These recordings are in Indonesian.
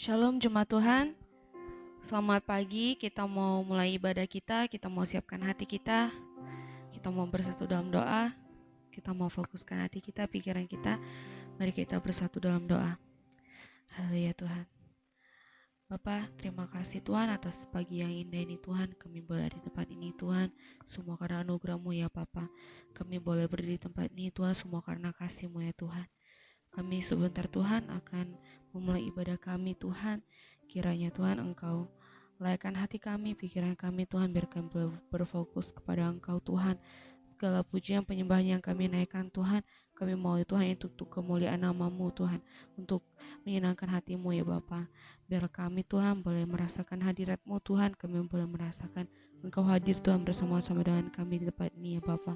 Shalom jemaat Tuhan, selamat pagi. Kita mau mulai ibadah kita mau siapkan hati kita mau bersatu dalam doa, kita mau fokuskan hati kita, pikiran kita. Mari kita bersatu dalam doa. Haleluya Tuhan. Bapa, terima kasih Tuhan atas pagi yang indah ini Tuhan. Kami boleh ada di tempat ini Tuhan, semua karena anugerah-Mu ya Bapa. Kami boleh berdiri di tempat ini Tuhan, semua karena kasih-Mu ya Tuhan. Kami sebentar Tuhan akan memulai ibadah kami Tuhan. Kiranya Tuhan Engkau layakkan hati kami, pikiran kami Tuhan, biar kami berfokus kepada Engkau Tuhan. Segala pujian penyembahan yang kami naikkan Tuhan, kami mau Tuhan itu untuk kemuliaan nama-Mu Tuhan, untuk menyenangkan hati-Mu ya Bapa. Biar kami Tuhan boleh merasakan hadirat-Mu Tuhan, kami boleh merasakan Engkau hadir Tuhan bersama-sama dengan kami di tempat ini ya Bapa.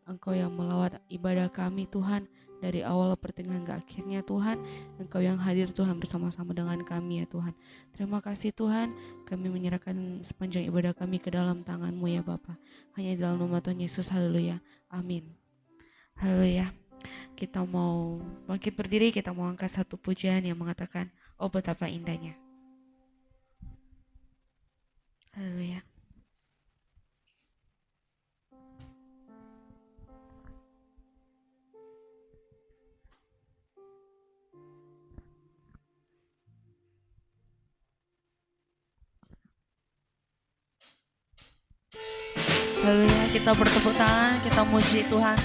Engkau yang melawat ibadah kami Tuhan, dari awal pertengahan ke akhirnya Tuhan, Engkau yang hadir Tuhan bersama-sama dengan kami ya Tuhan. Terima kasih Tuhan, kami menyerahkan sepanjang ibadah kami ke dalam tangan-Mu ya Bapa. Hanya di dalam nama Tuhan Yesus, haleluya, amin. Haleluya. Kita mau bangkit berdiri, kita mau angkat satu pujian yang mengatakan, oh betapa indahnya. Haleluya. Haleluya, kita bertepuk tangan, kita muji Tuhan.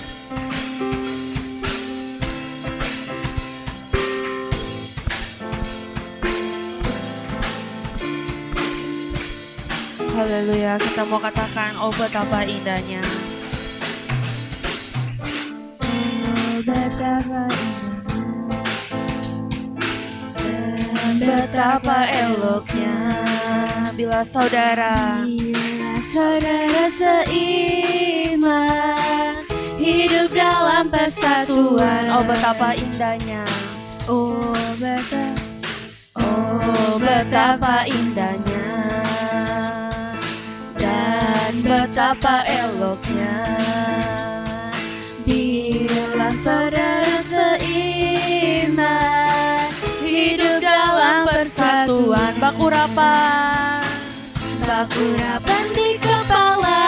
Haleluya, kita mau katakan, oh betapa indahnya. Oh betapa indahnya, dan betapa eloknya bila saudara seiman hidup dalam persatuan. Oh betapa indahnya, oh betapa indahnya, dan betapa eloknya bila saudara seiman hidup dalam persatuan. Bakurapan di kepala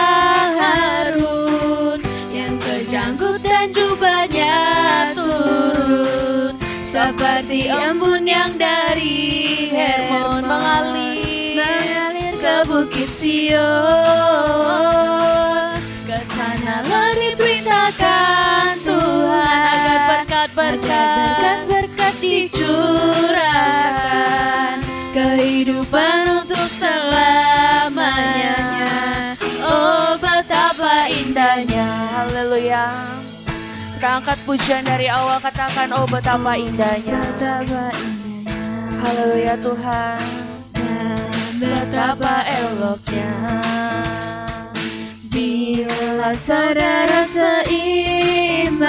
Harun, yang kejanggut dan jubahnya turun, seperti embun yang dari Hermon mengalir ke Bukit Sion. Kesanalah diperintahkan Tuhan agar berkat-berkat dicurahkan, kehidupan untuk selamanya. Oh betapa indahnya. Haleluya. Kita angkat pujian dari awal, katakan oh betapa indahnya. Betapa indahnya. Haleluya Tuhan. Dan Betapa eloknya bila saudara seiman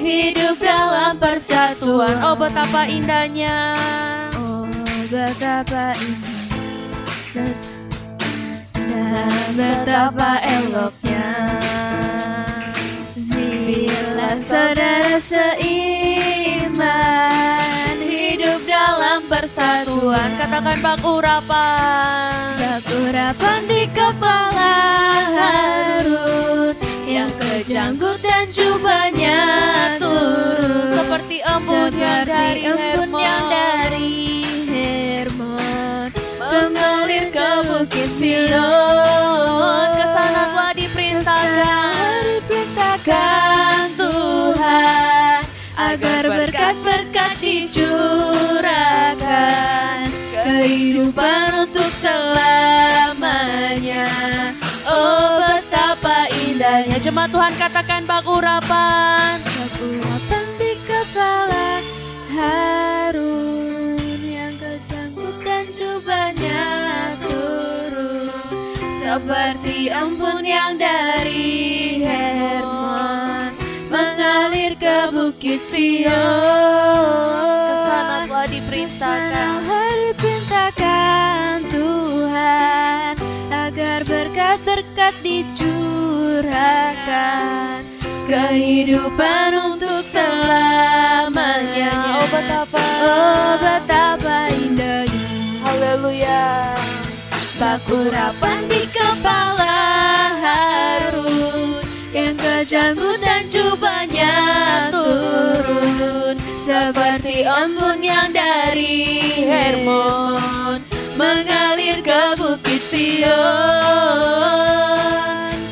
hidup dalam persatuan. Oh betapa indahnya. Oh betapa indahnya, dan betapa eloknya bila saudara seiman hidup dalam persatuan. Katakan bakurapan di kepala Harun, yang kejanggut dan jubahnya turun, seperti embun yang dari Hermon mengalir ke Bukit Sion. Kesana telah diperintahkan Tuhan agar berkat-berkat dicurahkan, kehidupan untuk selamanya. Oh betapa indahnya. Jemaat Tuhan katakan bakurapan di kepala Harun, yang kejanggut dan jubahnya turun, seperti embun yang dari Hermon mengalir ke Bukit Sion. Kesana telah diperintahkan Tuhan agar berkat-berkat dicurahkan, kehidupan untuk selamanya. Oh betapa indahnya. haleluya. Batu rapan di kepala Harun, yang kejanggut dan jubahnya turun, seperti embun yang dari Hermon mengalir ke bukit Sion.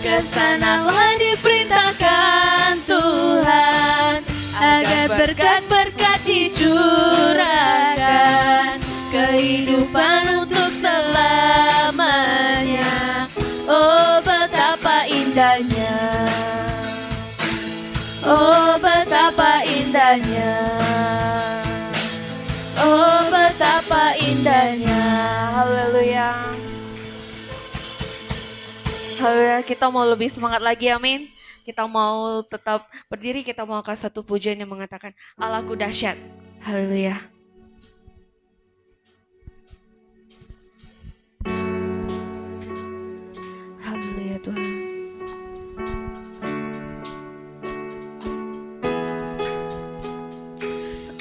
Kesanalah diperintahkan Tuhan, agar berkat-berkat dicurahkan, kehidupan untuk selamanya. Oh betapa indahnya, oh betapa indahnya, oh betapa indahnya. Haleluya. Haleluya, kita mau lebih semangat lagi, amin. Kita mau tetap berdiri, kita mau kasih satu pujian yang mengatakan Allahku dahsyat. Haleluya. Haleluya Tuhan.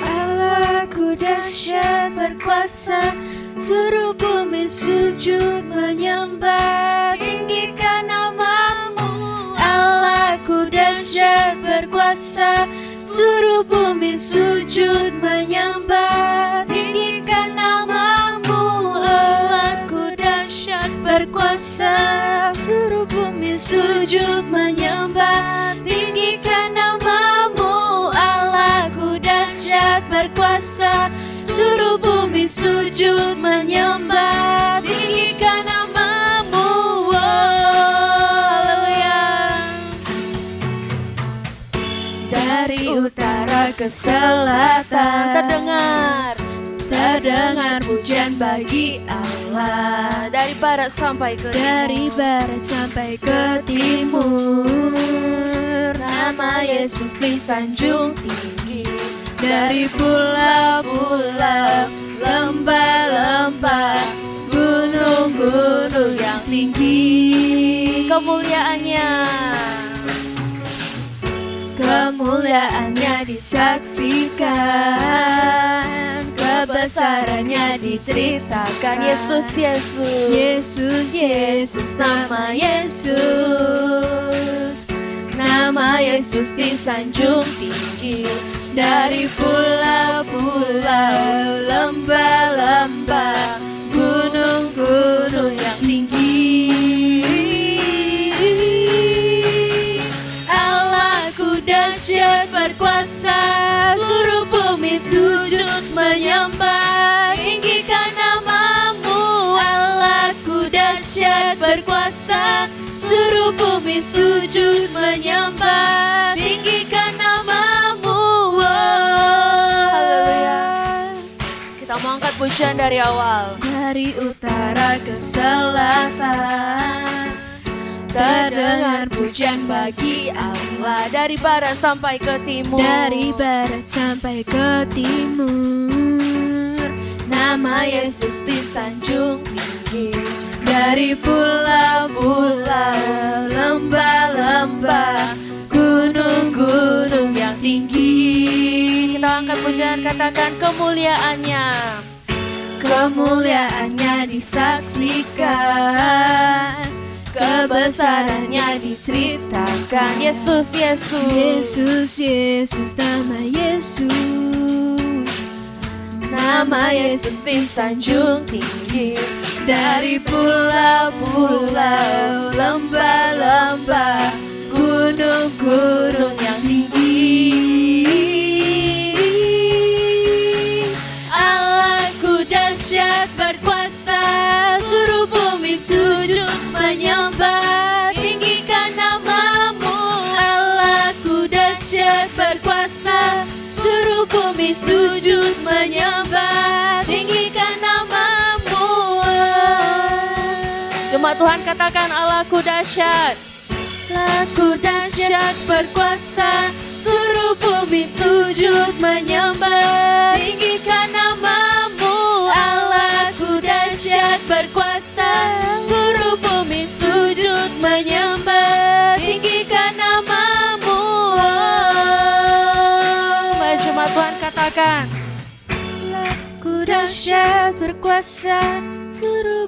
Allahku dahsyat berkuasa, suruh bumi sujud menyembah, tinggikan namamu. Allahku dahsyat berkuasa, suruh bumi sujud menyembah, tinggikan namamu. Allahku dahsyat berkuasa, suruh bumi sujud menyembah, tinggikan namamu. Allahku dahsyat berkuasa, suruh bumi sujud menyembah, tinggikan namamu. Haleluya. Dari utara ke selatan terdengar pujian bagi Allah. Dari barat sampai ke timur, nama Yesus disanjung tinggi. Dari pulau-pulau, lembah-lembah, gunung-gunung yang tinggi, kemuliaannya disaksikan, kebesarannya diceritakan. Yesus, nama Yesus disanjung tinggi. Dari pulau-pulau, lembah-lembah, gunung-gunung yang tinggi, Allahku dahsyat berkuasa, suruh bumi sujud menyembah, tinggikan namamu. Allahku dahsyat berkuasa, suruh bumi sujud menyembah, tinggikan namamu. Haleluya. Kita mau angkat pujian dari awal. Dari utara ke selatan, terdengar pujian bagi Allah. Dari barat sampai ke timur, nama Yesus disanjung tinggi. Dari pulau-pulau, lembah-lembah, gunung-gunung yang tinggi, kita angkat pujian, katakan kemuliaannya disaksikan, kebesarannya diceritakan. Yesus, nama Yesus disanjung tinggi. Dari pulau-pulau, lembah-lembah, gunung-gunung yang tinggi, Allahku dahsyat berkuasa, suruh bumi sujud menyembah, tinggikan namamu. Allahku dahsyat berkuasa, suruh bumi sujud menyembah, tinggikan namamu. Jemaat Tuhan katakan Allahku dahsyat. Allahku dahsyat berkuasa, suruh bumi sujud menyembah, tinggikan namamu. Allahku dahsyat berkuasa, suruh bumi sujud menyembah, tinggikan namamu. Mari jemaat Tuhan katakan Allahku dahsyat berkuasa, suruh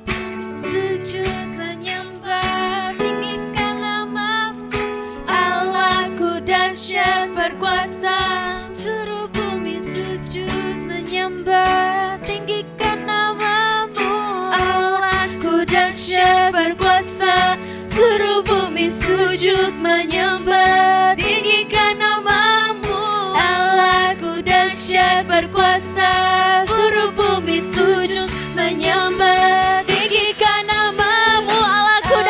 sujud menyembah, tinggikan namamu. Allahku dahsyat berkuasa, suruh bumi sujud menyembah, tinggikan namamu. Allahku dahsyat berkuasa, suruh bumi sujud menyembah, tinggikan namamu. Allahku dahsyat berkuasa, suruh bumi sujud menyembah, tinggikan namamu. Allahku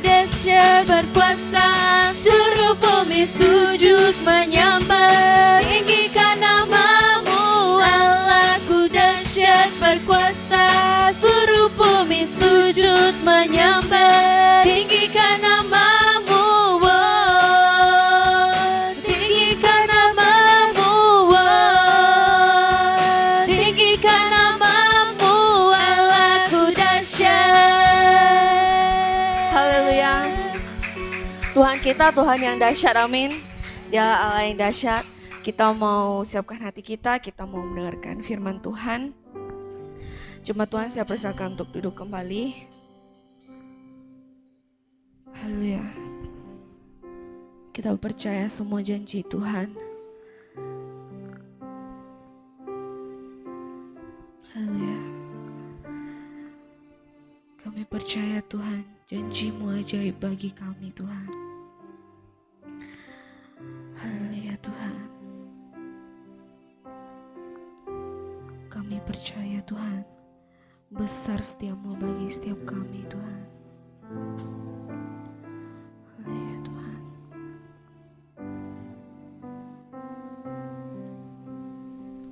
dahsyat berkuasa, suruh bumi sujud menyembah, tinggikan namamu. Allahku dahsyat berkuasa, suruh bumi sujud menyembah, tinggikan namamu. Tinggikan namamu, tinggikan namamu. Allahku dahsyat. Haleluya. Tuhan kita Tuhan yang dahsyat, amin. Dia Allah yang dahsyat. Kita mau siapkan hati kita mau mendengarkan firman Tuhan. Jemaat Tuhan, saya persilakan untuk duduk kembali. Haleluya. Kita percaya semua janji Tuhan. Haleluya. Kami percaya Tuhan, janji-Mu ajaib bagi kami Tuhan. Haleluya Tuhan. Kami percaya Tuhan, besar setiamu bagi setiap kami Tuhan. Haleluya Tuhan.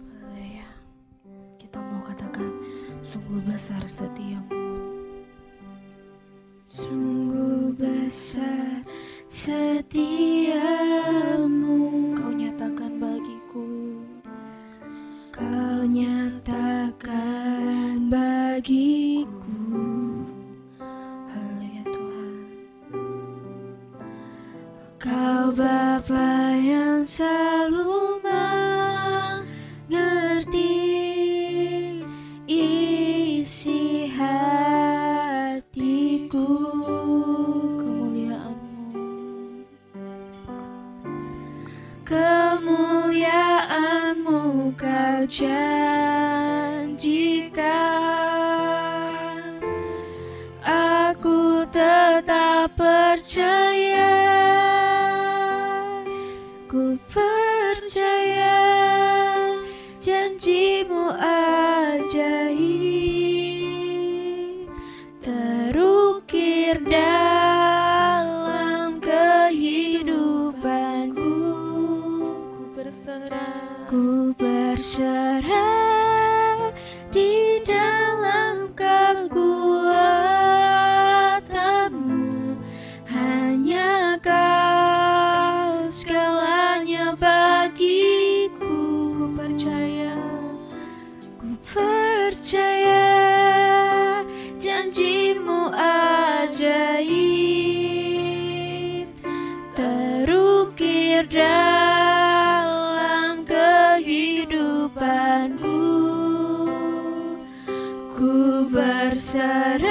Haleluya. Kita mau katakan, sungguh besar setiamu. Sungguh besar setiamu, Kau nyatakan bagiku. Kau nyatakan bagiku. Haleluya Tuhan. Kau Bapa yang selalu mengerti isi hatiku. Kemuliaan-Mu Kau janjikan, aku tetap percaya, ku percaya janji-Mu ajaib, terukir dalam kehidupanku. Ku berserah di dalam kekuatan-Mu, hanya Kau segalanya bagiku. Ku percaya janji-Mu ajaib, terukir dalam kehidupanku. Ku berserah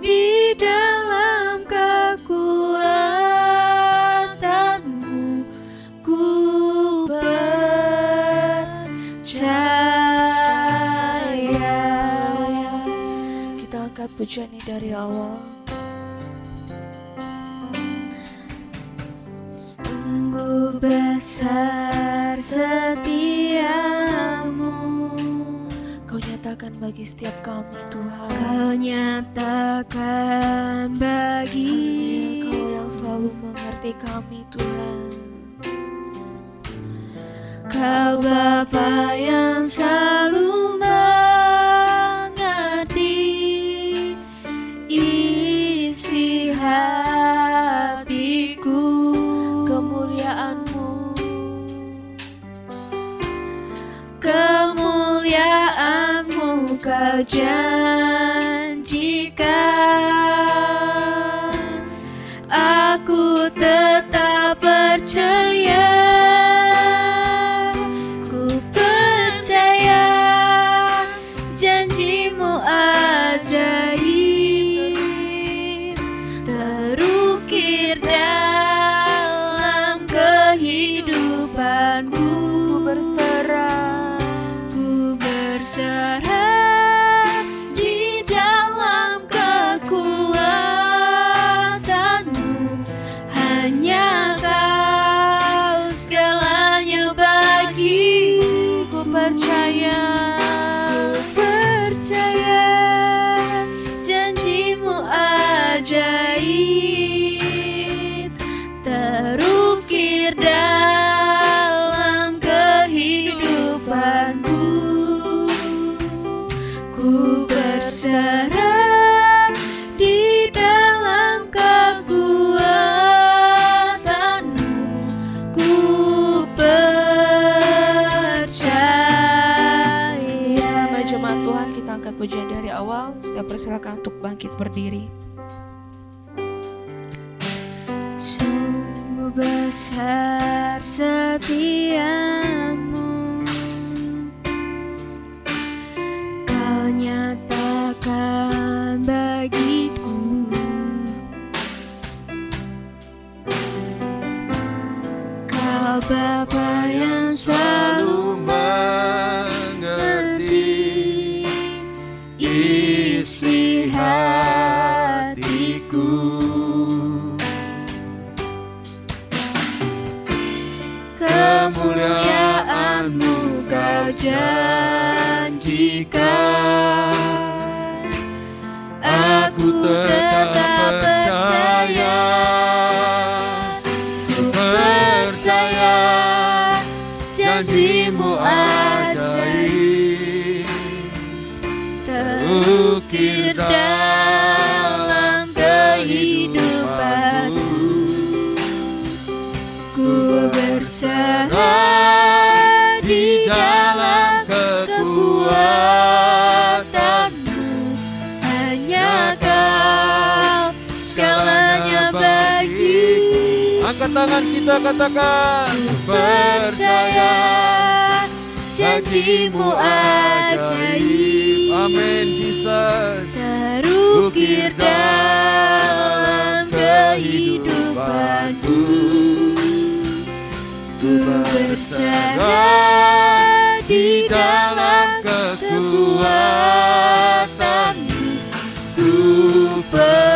di dalam kekuatan-Mu, ku percaya. Kita angkat pujian ini dari awal. Sungguh besar setiamu, Kau nyatakan bagi setiap kami Tuhan. Kau nyatakan bagi Kau yang selalu mengerti kami Tuhan. Kau Bapa yang selalu mengerti isi hatiku. Kemuliaan-Mu Kau janjikan, aku tetap percaya, ku percaya janji-Mu berserah di dalam kekuatan-Mu. Hanya Kau segalanya bagiku. Ku percaya janji-Mu ajaib terukir dalam kehidupanku. Ku berserah di dalam kekuatan-Mu. Ku percaya. Mari jemaat Tuhan, kita angkat pujian dari awal. Saya persilakan untuk bangkit berdiri. Sungguh besar setiamu, Kau nyatakan bagiku. Kau Bapa yang selalu mengerti isi hatiku. Kemuliaan-Mu Kau janjikan. Aku tetap percaya, ku percaya janji-Mu ajaib terukir dalam kehidupanku. Ku berserah di dalam kekuatan-Mu. Hanya Kau segalanya bagi. Angkat tangan kita, katakan Percaya janji-Mu ajaib. Amin, Jesus. Terukir dalam kehidupanku. Ku berserah di dalam kekuatan-Mu. Ku percaya.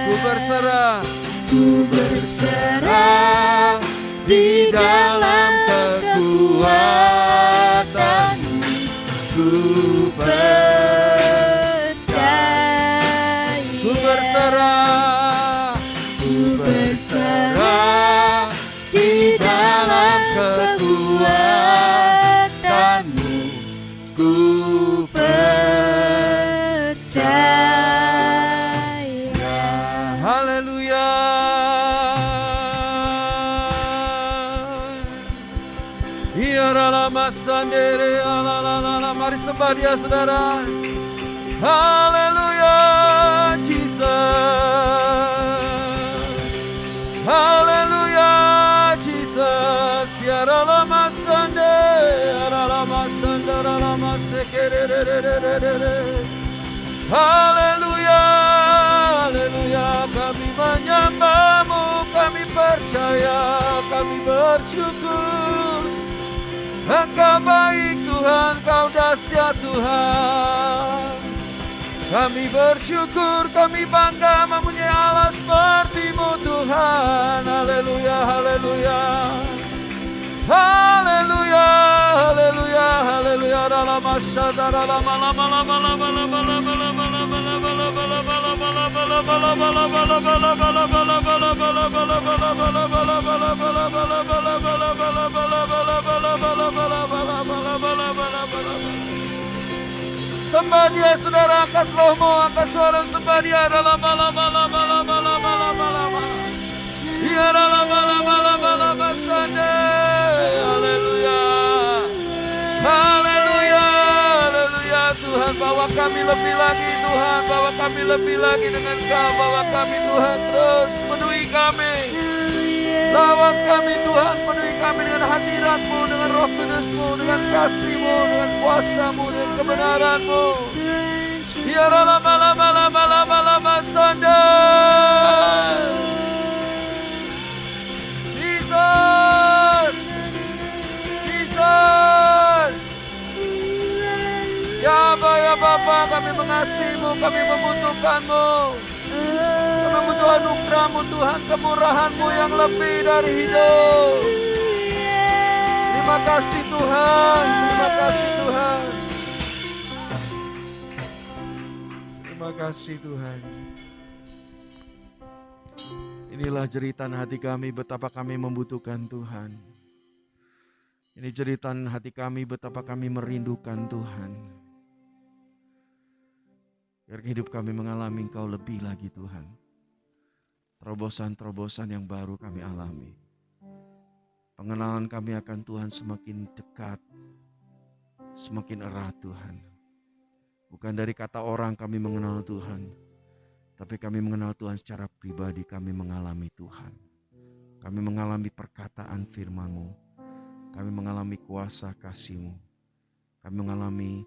Ku berserah, Ku berserah di dalam kekuatan-Mu. Ku percaya. ku berserah, Ku berserah di dalam kekuatan-Mu. Ku percaya. haleluya. Iyaralama sandere alalala. Mari sembah Dia, saudara. Haleluya, Jesus. Haleluya, Jesus. Yaralama sandere alalama sandara lama sekerere. Haleluya, haleluya. Kami menyembah-Mu, kami percaya, kami bersyukur. Engkau baik Tuhan, Kau dahsyat Tuhan. Kami bersyukur, kami bangga mempunyai Allah seperti-Mu Tuhan. Haleluya, haleluya. Haleluya, haleluya, haleluya. Dalam masa dalam sembah Dia, saudara. Angkat rohmu, angkat suara sembah Dia. Dalam Dia dalam sande. Haleluya, haleluya, haleluya. Tuhan, bawa kami lebih lagi, Tuhan, bawa kami lebih lagi dengan Kau. Bawa kami, Tuhan, terus penuhi kami. Lawat kami, Tuhan, penuhi kami dengan hadirat-Mu, dengan Roh Kudus-Mu, dengan kasih-Mu, dengan kuasa-Mu, dengan kebenaran-Mu. Ya lama sande. Jesus, kami membutuhkan-Mu. Kami membutuhkan anugerah-Mu Tuhan, kemurahan-Mu yang lebih dari hidup. Terima kasih Tuhan, terima kasih Tuhan. Terima kasih Tuhan. Inilah jeritan hati kami betapa kami membutuhkan Tuhan. Ini jeritan hati kami betapa kami merindukan Tuhan. Biar hidup kami mengalami Engkau lebih lagi Tuhan. Terobosan-terobosan yang baru kami alami. Pengenalan kami akan Tuhan semakin dekat, semakin erat Tuhan. Bukan dari kata orang kami mengenal Tuhan, tapi kami mengenal Tuhan secara pribadi, kami mengalami Tuhan. Kami mengalami perkataan firman-Mu, kami mengalami kuasa kasih-Mu, kami mengalami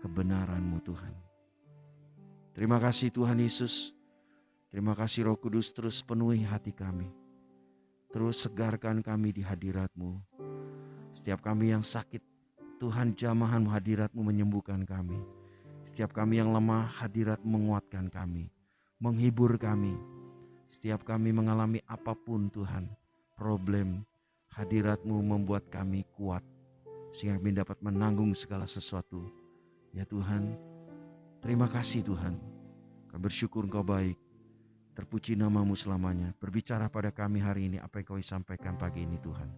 kebenaran-Mu Tuhan. Terima kasih Tuhan Yesus, terima kasih Roh Kudus, terus penuhi hati kami. Terus segarkan kami di hadirat-Mu. Setiap kami yang sakit, Tuhan jamahan hadirat-Mu menyembuhkan kami. Setiap kami yang lemah, hadirat-Mu menguatkan kami, menghibur kami. Setiap kami mengalami apapun Tuhan, problem, hadirat-Mu membuat kami kuat. Sehingga kami dapat menanggung segala sesuatu. Ya Tuhan, terima kasih Tuhan. Kami bersyukur Engkau baik. Terpuji nama-Mu selamanya. Berbicara pada kami hari ini apa yang Kau sampaikan pagi ini Tuhan.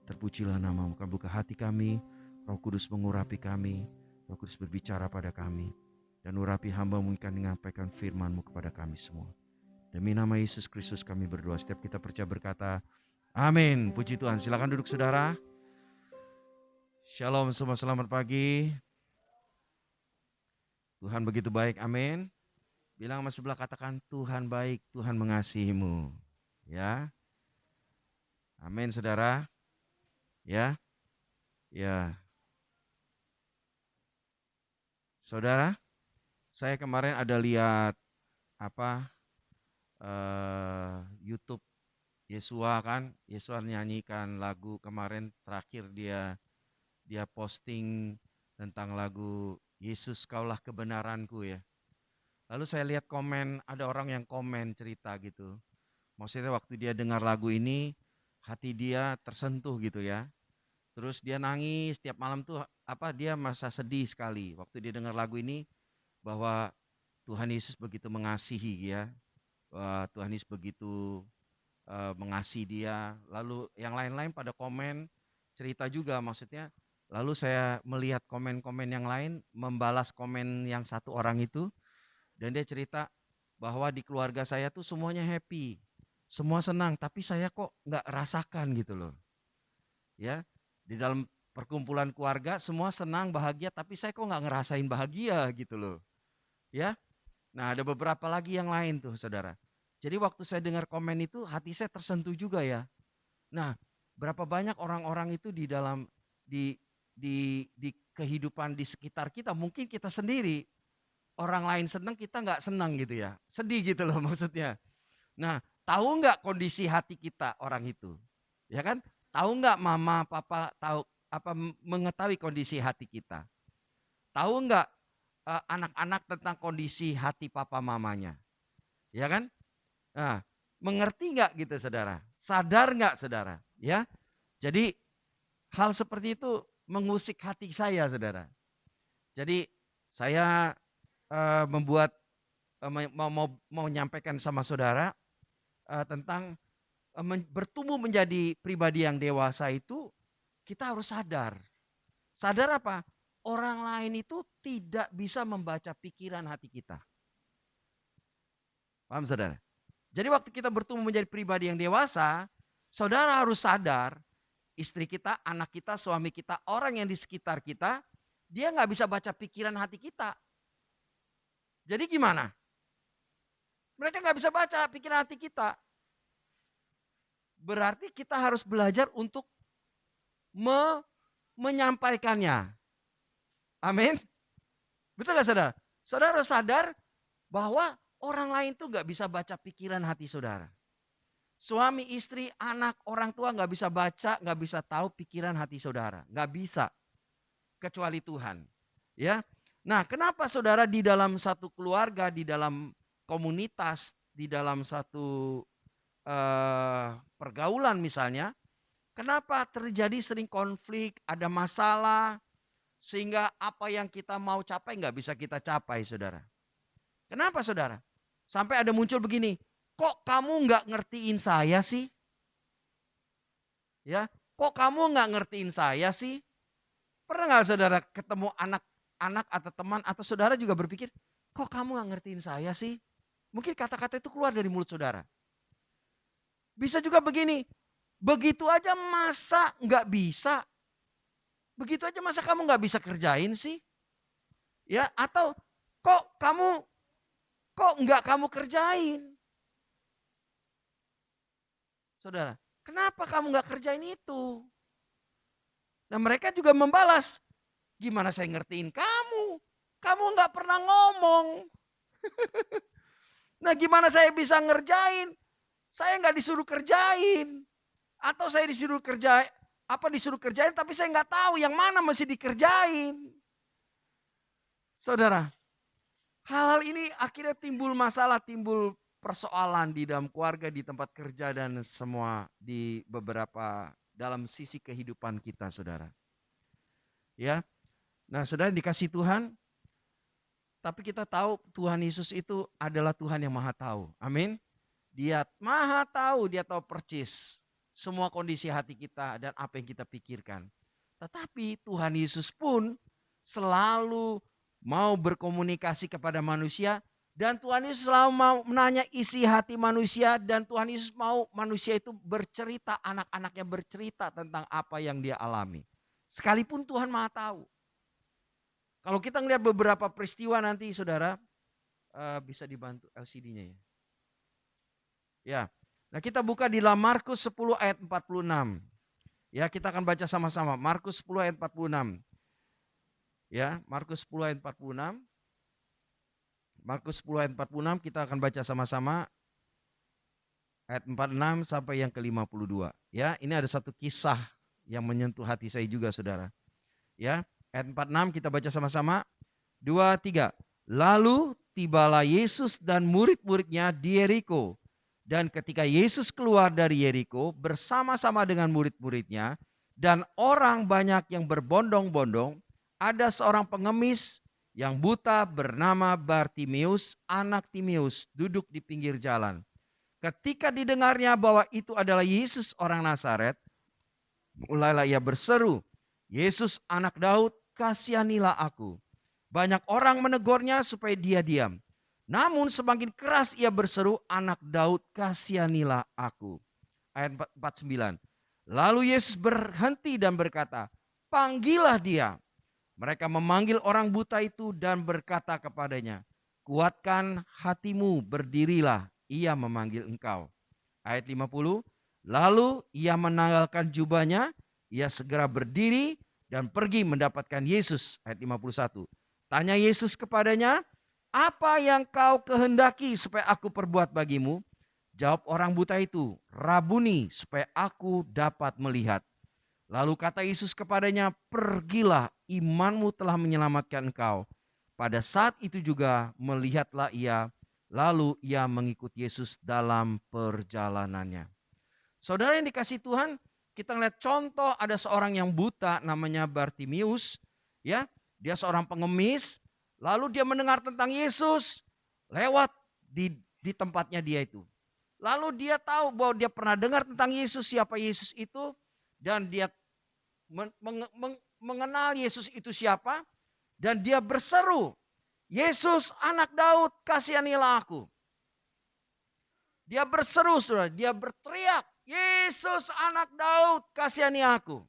Terpujilah nama-Mu. Kau buka hati kami. Roh Kudus mengurapi kami. Roh Kudus berbicara pada kami. Dan urapi hamba-Mu yang menyampaikan firman-Mu kepada kami semua. Demi nama Yesus Kristus kami berdoa. Setiap kita percaya berkata, amin. Puji Tuhan. Silakan duduk saudara. Shalom semua, selamat pagi. Tuhan begitu baik, amin. Bilang sama sebelah, katakan Tuhan baik, Tuhan mengasihimu. Ya. Amin saudara. Ya. Ya. Saudara, saya kemarin ada lihat YouTube Yesua kan. Yesua nyanyikan lagu kemarin terakhir dia posting tentang lagu Yesus Kaulah Kebenaranku ya. Lalu saya lihat komen, ada orang yang komen cerita gitu. Maksudnya waktu dia dengar lagu ini, hati dia tersentuh gitu ya. Terus dia nangis tiap malam tuh dia merasa sedih sekali. Waktu dia dengar lagu ini, bahwa Tuhan Yesus begitu mengasihi ya. Tuhan Yesus begitu mengasihi dia. Lalu yang lain-lain pada komen, cerita juga maksudnya. Lalu saya melihat komen-komen yang lain, membalas komen yang satu orang itu. Dan dia cerita bahwa di keluarga saya tuh semuanya happy, semua senang, tapi saya kok nggak rasakan gitu loh. Ya, di dalam perkumpulan keluarga semua senang, bahagia, tapi saya kok nggak ngerasain bahagia gitu loh. Ya, nah ada beberapa lagi yang lain tuh saudara. Jadi waktu saya dengar komen itu hati saya tersentuh juga ya. Nah, berapa banyak orang-orang itu di dalam di kehidupan di sekitar kita, mungkin kita sendiri. Orang lain senang, kita nggak senang gitu ya. Sedih gitu loh maksudnya. Nah, tahu nggak kondisi hati kita orang itu? Ya kan? Tahu nggak mama, papa mengetahui kondisi hati kita? Tahu nggak anak-anak tentang kondisi hati papa mamanya? Ya kan? Nah, mengerti nggak gitu saudara? Sadar nggak saudara? Ya, jadi hal seperti itu mengusik hati saya saudara. Jadi saya mau menyampaikan sama saudara tentang bertumbuh menjadi pribadi yang dewasa itu kita harus sadar. Sadar apa? Orang lain itu tidak bisa membaca pikiran hati kita. Paham saudara? Jadi waktu kita bertumbuh menjadi pribadi yang dewasa, saudara harus sadar istri kita, anak kita, suami kita, orang yang di sekitar kita, dia nggak bisa baca pikiran hati kita. Jadi gimana? Mereka nggak bisa baca pikiran hati kita. Berarti kita harus belajar untuk menyampaikannya. Amin. Betul gak saudara? Saudara sadar bahwa orang lain tuh gak bisa baca pikiran hati saudara. Suami, istri, anak, orang tua gak bisa baca, gak bisa tahu pikiran hati saudara. Gak bisa. Kecuali Tuhan. Ya. Nah, kenapa saudara di dalam satu keluarga, di dalam komunitas, di dalam satu pergaulan misalnya, kenapa terjadi sering konflik, ada masalah, sehingga apa yang kita mau capai nggak bisa kita capai, saudara? Kenapa, saudara? Sampai ada muncul begini, kok kamu nggak ngertiin saya sih? Ya, kok kamu nggak ngertiin saya sih? Pernah nggak saudara ketemu anak atau teman atau saudara juga berpikir, kok kamu nggak ngertiin saya sih? Mungkin kata-kata itu keluar dari mulut saudara. Bisa juga begini, begitu aja masa nggak bisa? Begitu aja masa kamu nggak bisa kerjain sih? Ya, atau kok nggak kamu kerjain? Saudara, kenapa kamu nggak kerjain itu? Nah, mereka juga membalas, gimana saya ngertiin kamu? Kamu nggak pernah ngomong. Nah, gimana saya bisa ngerjain? Saya nggak disuruh kerjain. Atau saya disuruh kerjain tapi saya nggak tahu yang mana mesti dikerjain. Saudara, hal-hal ini akhirnya timbul masalah, timbul persoalan di dalam keluarga, di tempat kerja, dan semua di beberapa dalam sisi kehidupan kita, saudara. Ya, nah saudara dikasih Tuhan, tapi kita tahu Tuhan Yesus itu adalah Tuhan yang maha tahu. Amin. Dia maha tahu, dia tahu percis semua kondisi hati kita dan apa yang kita pikirkan. Tetapi Tuhan Yesus pun selalu mau berkomunikasi kepada manusia. Dan Tuhan Yesus selalu mau menanya isi hati manusia. Dan Tuhan Yesus mau manusia itu bercerita, anak-anaknya bercerita tentang apa yang dia alami. Sekalipun Tuhan maha tahu. Kalau kita melihat beberapa peristiwa nanti saudara, bisa dibantu LCD-nya ya. Ya, nah kita buka di dalam Markus 10 ayat 46. Ya, kita akan baca sama-sama. Markus 10 ayat 46. Ya, Markus 10 ayat 46. Markus 10 ayat 46 kita akan baca sama-sama. Ayat 46 sampai yang ke-52. Ya, ini ada satu kisah yang menyentuh hati saya juga saudara. Ya, ayat 46 kita baca sama-sama. 2, 3. Lalu tibalah Yesus dan murid-muridnya di Yeriko. Dan ketika Yesus keluar dari Yeriko bersama-sama dengan murid-muridnya dan orang banyak yang berbondong-bondong, ada seorang pengemis yang buta bernama Bartimeus, anak Timeus, duduk di pinggir jalan. Ketika didengarnya bahwa itu adalah Yesus orang Nazaret, mulailah ia berseru, Yesus anak Daud, kasihanilah aku. Banyak orang menegurnya supaya dia diam. Namun semakin keras ia berseru, anak Daud kasihanilah aku. Ayat 49. Lalu Yesus berhenti dan berkata, panggillah dia. Mereka memanggil orang buta itu dan berkata kepadanya, kuatkan hatimu, berdirilah, ia memanggil engkau. Ayat 50. Lalu ia menanggalkan jubahnya, ia segera berdiri dan pergi mendapatkan Yesus. Ayat 51. Tanya Yesus kepadanya, apa yang kau kehendaki supaya aku perbuat bagimu? Jawab orang buta itu, Rabuni, supaya aku dapat melihat. Lalu kata Yesus kepadanya, pergilah, imanmu telah menyelamatkan engkau. Pada saat itu juga melihatlah ia, lalu ia mengikut Yesus dalam perjalanannya. Saudara yang dikasih Tuhan, kita lihat contoh ada seorang yang buta namanya Bartimeus, ya, dia seorang pengemis. Lalu dia mendengar tentang Yesus lewat di tempatnya dia itu. Lalu dia tahu bahwa dia pernah dengar tentang Yesus, siapa Yesus itu. Dan dia mengenal Yesus itu siapa. Dan dia berseru, Yesus anak Daud kasihanilah aku. Dia berseru saudara, dia berteriak, Yesus anak Daud kasihani aku.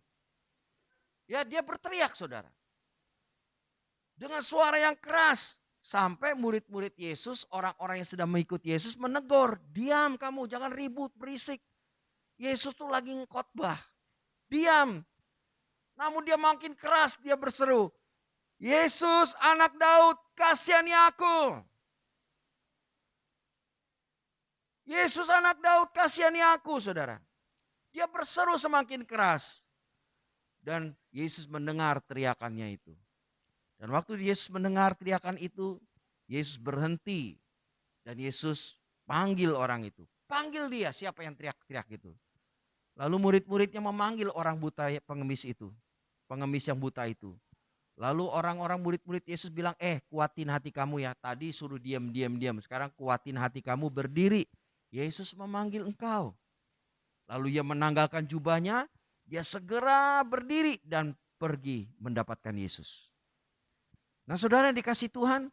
Ya, dia berteriak saudara. Dengan suara yang keras. Sampai murid-murid Yesus, orang-orang yang sedang mengikuti Yesus menegur. Diam kamu, jangan ribut, berisik. Yesus tuh lagi khotbah. Diam. Namun dia makin keras, dia berseru. Yesus anak Daud, kasihani aku. Yesus anak Daud, kasihani aku saudara. Dia berseru semakin keras. Dan Yesus mendengar teriakannya itu. Dan waktu Yesus mendengar teriakan itu, Yesus berhenti dan Yesus panggil orang itu. Panggil dia, siapa yang teriak-teriak itu. Lalu murid-muridnya memanggil orang buta pengemis itu. Pengemis yang buta itu. Lalu orang-orang murid-murid Yesus bilang, kuatin hati kamu ya. Tadi suruh diam. Sekarang kuatin hati kamu, berdiri. Yesus memanggil engkau. Lalu ia menanggalkan jubahnya. Dia segera berdiri dan pergi mendapatkan Yesus. Nah saudara yang dikasih Tuhan,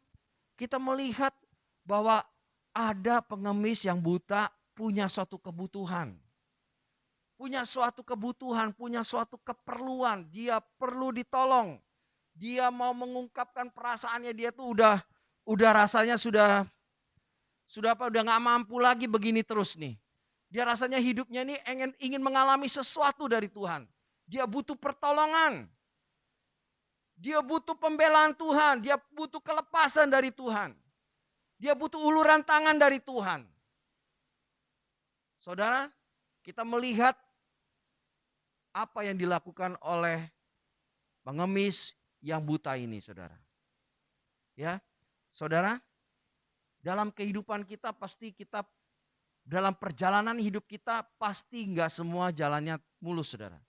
kita melihat bahwa ada pengemis yang buta punya suatu kebutuhan. Punya suatu kebutuhan, punya suatu keperluan. Dia perlu ditolong. Dia mau mengungkapkan perasaannya, dia tuh udah rasanya sudah udah gak mampu lagi begini terus nih. Dia rasanya hidupnya ini ingin mengalami sesuatu dari Tuhan. Dia butuh pertolongan. Dia butuh pembelaan Tuhan, dia butuh kelepasan dari Tuhan. Dia butuh uluran tangan dari Tuhan. Saudara, kita melihat apa yang dilakukan oleh pengemis yang buta ini, saudara. Ya, saudara, dalam kehidupan kita pasti kita, dalam perjalanan hidup kita pasti nggak semua jalannya mulus, saudara.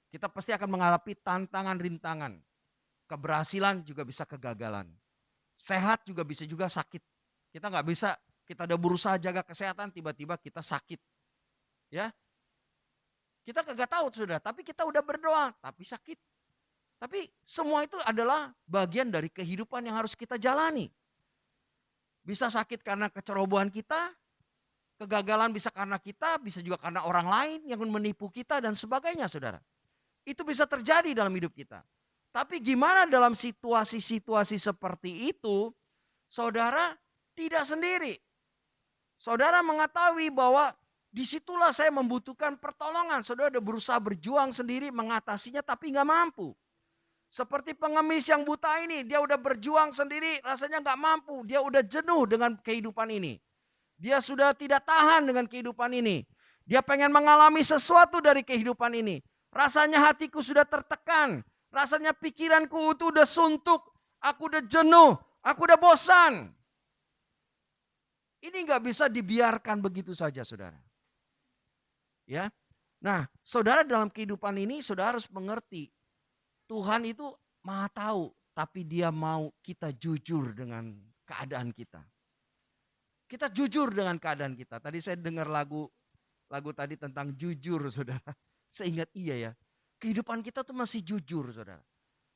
Kita pasti akan menghadapi tantangan, rintangan. Keberhasilan juga bisa kegagalan. Sehat juga bisa juga sakit. Kita nggak bisa, kita udah berusaha jaga kesehatan, tiba-tiba kita sakit. Ya, kita kagak tahu sudah, tapi kita udah berdoa, tapi sakit. Tapi semua itu adalah bagian dari kehidupan yang harus kita jalani. Bisa sakit karena kecerobohan kita, kegagalan bisa karena kita, bisa juga karena orang lain yang menipu kita dan sebagainya, saudara. Itu bisa terjadi dalam hidup kita. Tapi gimana dalam situasi-situasi seperti itu, saudara tidak sendiri. Saudara mengetahui bahwa disitulah saya membutuhkan pertolongan. Saudara udah berusaha berjuang sendiri mengatasinya tapi gak mampu. Seperti pengemis yang buta ini, dia udah berjuang sendiri rasanya gak mampu. Dia udah jenuh dengan kehidupan ini. Dia sudah tidak tahan dengan kehidupan ini. Dia pengen mengalami sesuatu dari kehidupan ini. Rasanya hatiku sudah tertekan. Rasanya pikiranku itu udah suntuk. Aku udah jenuh. Aku udah bosan. Ini gak bisa dibiarkan begitu saja, saudara. Ya, nah saudara dalam kehidupan ini saudara harus mengerti. Tuhan itu maha tahu. Tapi dia mau kita jujur dengan keadaan kita. Kita jujur dengan keadaan kita. Tadi saya dengar lagu tadi tentang jujur, saudara. Saya ingat iya ya. Kehidupan kita tuh masih jujur, saudara.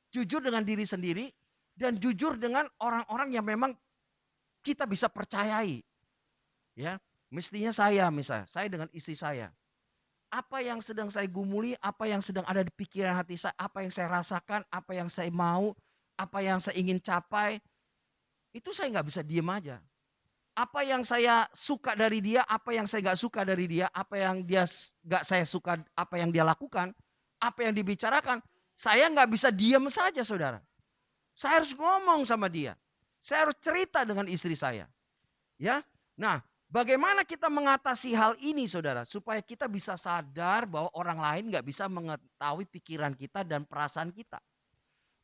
Jujur dengan diri sendiri dan jujur dengan orang-orang yang memang kita bisa percayai. Ya, mestinya saya dengan istri saya. Apa yang sedang saya gumuli, apa yang sedang ada di pikiran hati saya, apa yang saya rasakan, apa yang saya mau, apa yang saya ingin capai, itu saya nggak bisa diem aja. Apa yang saya suka dari dia, apa yang saya nggak suka dari dia, apa yang dia nggak saya suka, apa yang dia lakukan, apa yang dibicarakan, saya nggak bisa diam saja, saudara. Saya harus ngomong sama dia. Saya harus cerita dengan istri saya. Ya, nah, bagaimana kita mengatasi hal ini, saudara, supaya kita bisa sadar bahwa orang lain nggak bisa mengetahui pikiran kita dan perasaan kita.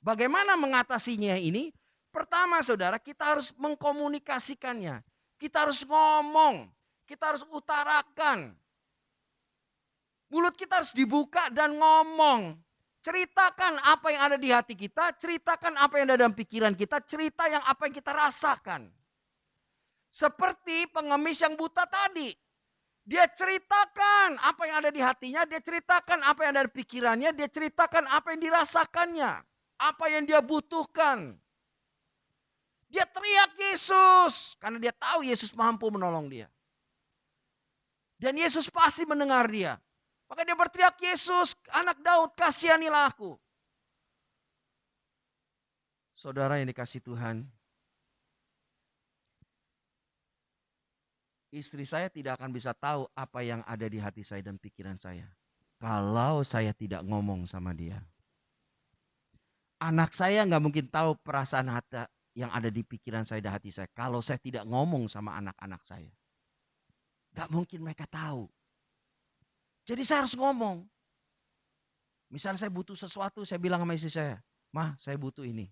Bagaimana mengatasinya ini? Pertama, saudara, kita harus mengkomunikasikannya. Kita harus ngomong, kita harus utarakan. Mulut kita harus dibuka dan ngomong. Ceritakan apa yang ada di hati kita, ceritakan apa yang ada dalam pikiran kita, cerita yang apa yang kita rasakan. Seperti pengemis yang buta tadi. Dia ceritakan apa yang ada di hatinya, dia ceritakan apa yang ada di pikirannya, dia ceritakan apa yang dirasakannya, apa yang dia butuhkan. Dia teriak Yesus karena dia tahu Yesus mampu menolong dia. Dan Yesus pasti mendengar dia. Maka dia berteriak, Yesus, anak Daud, kasihanilah aku. Saudara yang dikasih Tuhan, istri saya tidak akan bisa tahu apa yang ada di hati saya dan pikiran saya kalau saya tidak ngomong sama dia. Anak saya nggak mungkin tahu perasaan hati yang ada di pikiran saya dan hati saya kalau saya tidak ngomong sama anak-anak saya. Nggak mungkin mereka tahu. Jadi saya harus ngomong. Misal saya butuh sesuatu, saya bilang sama istri saya, "Mah, saya butuh ini."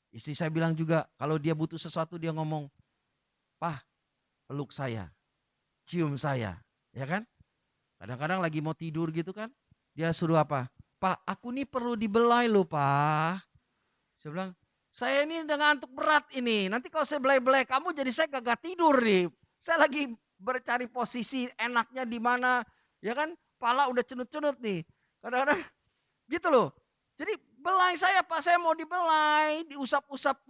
Istri saya bilang juga, kalau dia butuh sesuatu dia ngomong, "Pah, peluk saya, cium saya." Ya kan? Kadang-kadang lagi mau tidur gitu kan, dia suruh apa? "Pak, aku nih perlu dibelai loh, Pak." Saya bilang, "Saya ini udah ngantuk berat ini. Nanti kalau saya belai-belai kamu jadi saya kagak tidur nih. Saya lagi bercari posisi enaknya di mana." Ya kan? Pala udah cenut-cenut nih. Kadang-kadang gitu loh. Jadi belai saya, Pak, saya mau dibelai, diusap-usap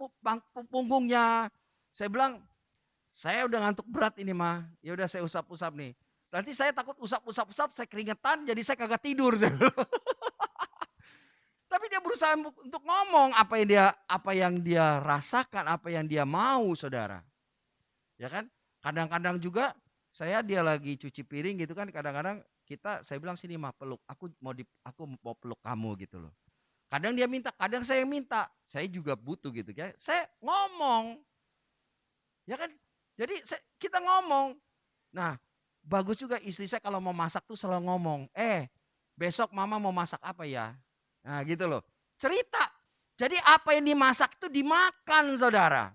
punggungnya. Saya bilang, "Saya udah ngantuk berat ini mah, ya udah saya usap-usap nih. Nanti saya takut usap-usap, saya keringetan jadi saya kagak tidur." Saya bilang. Tapi dia berusaha untuk ngomong apa yang dia rasakan, apa yang dia mau, saudara. Ya kan? Kadang-kadang juga dia lagi cuci piring gitu kan, kadang-kadang saya bilang, "Sini mah peluk, aku mau peluk kamu," gitu loh. Kadang dia minta, kadang saya yang minta. Saya juga butuh gitu ya. Saya ngomong. Ya kan? Jadi kita ngomong. Nah, bagus juga istri saya kalau mau masak tuh selalu ngomong, besok mama mau masak apa ya?" Nah gitu loh. Cerita. Jadi apa yang dimasak itu dimakan, saudara.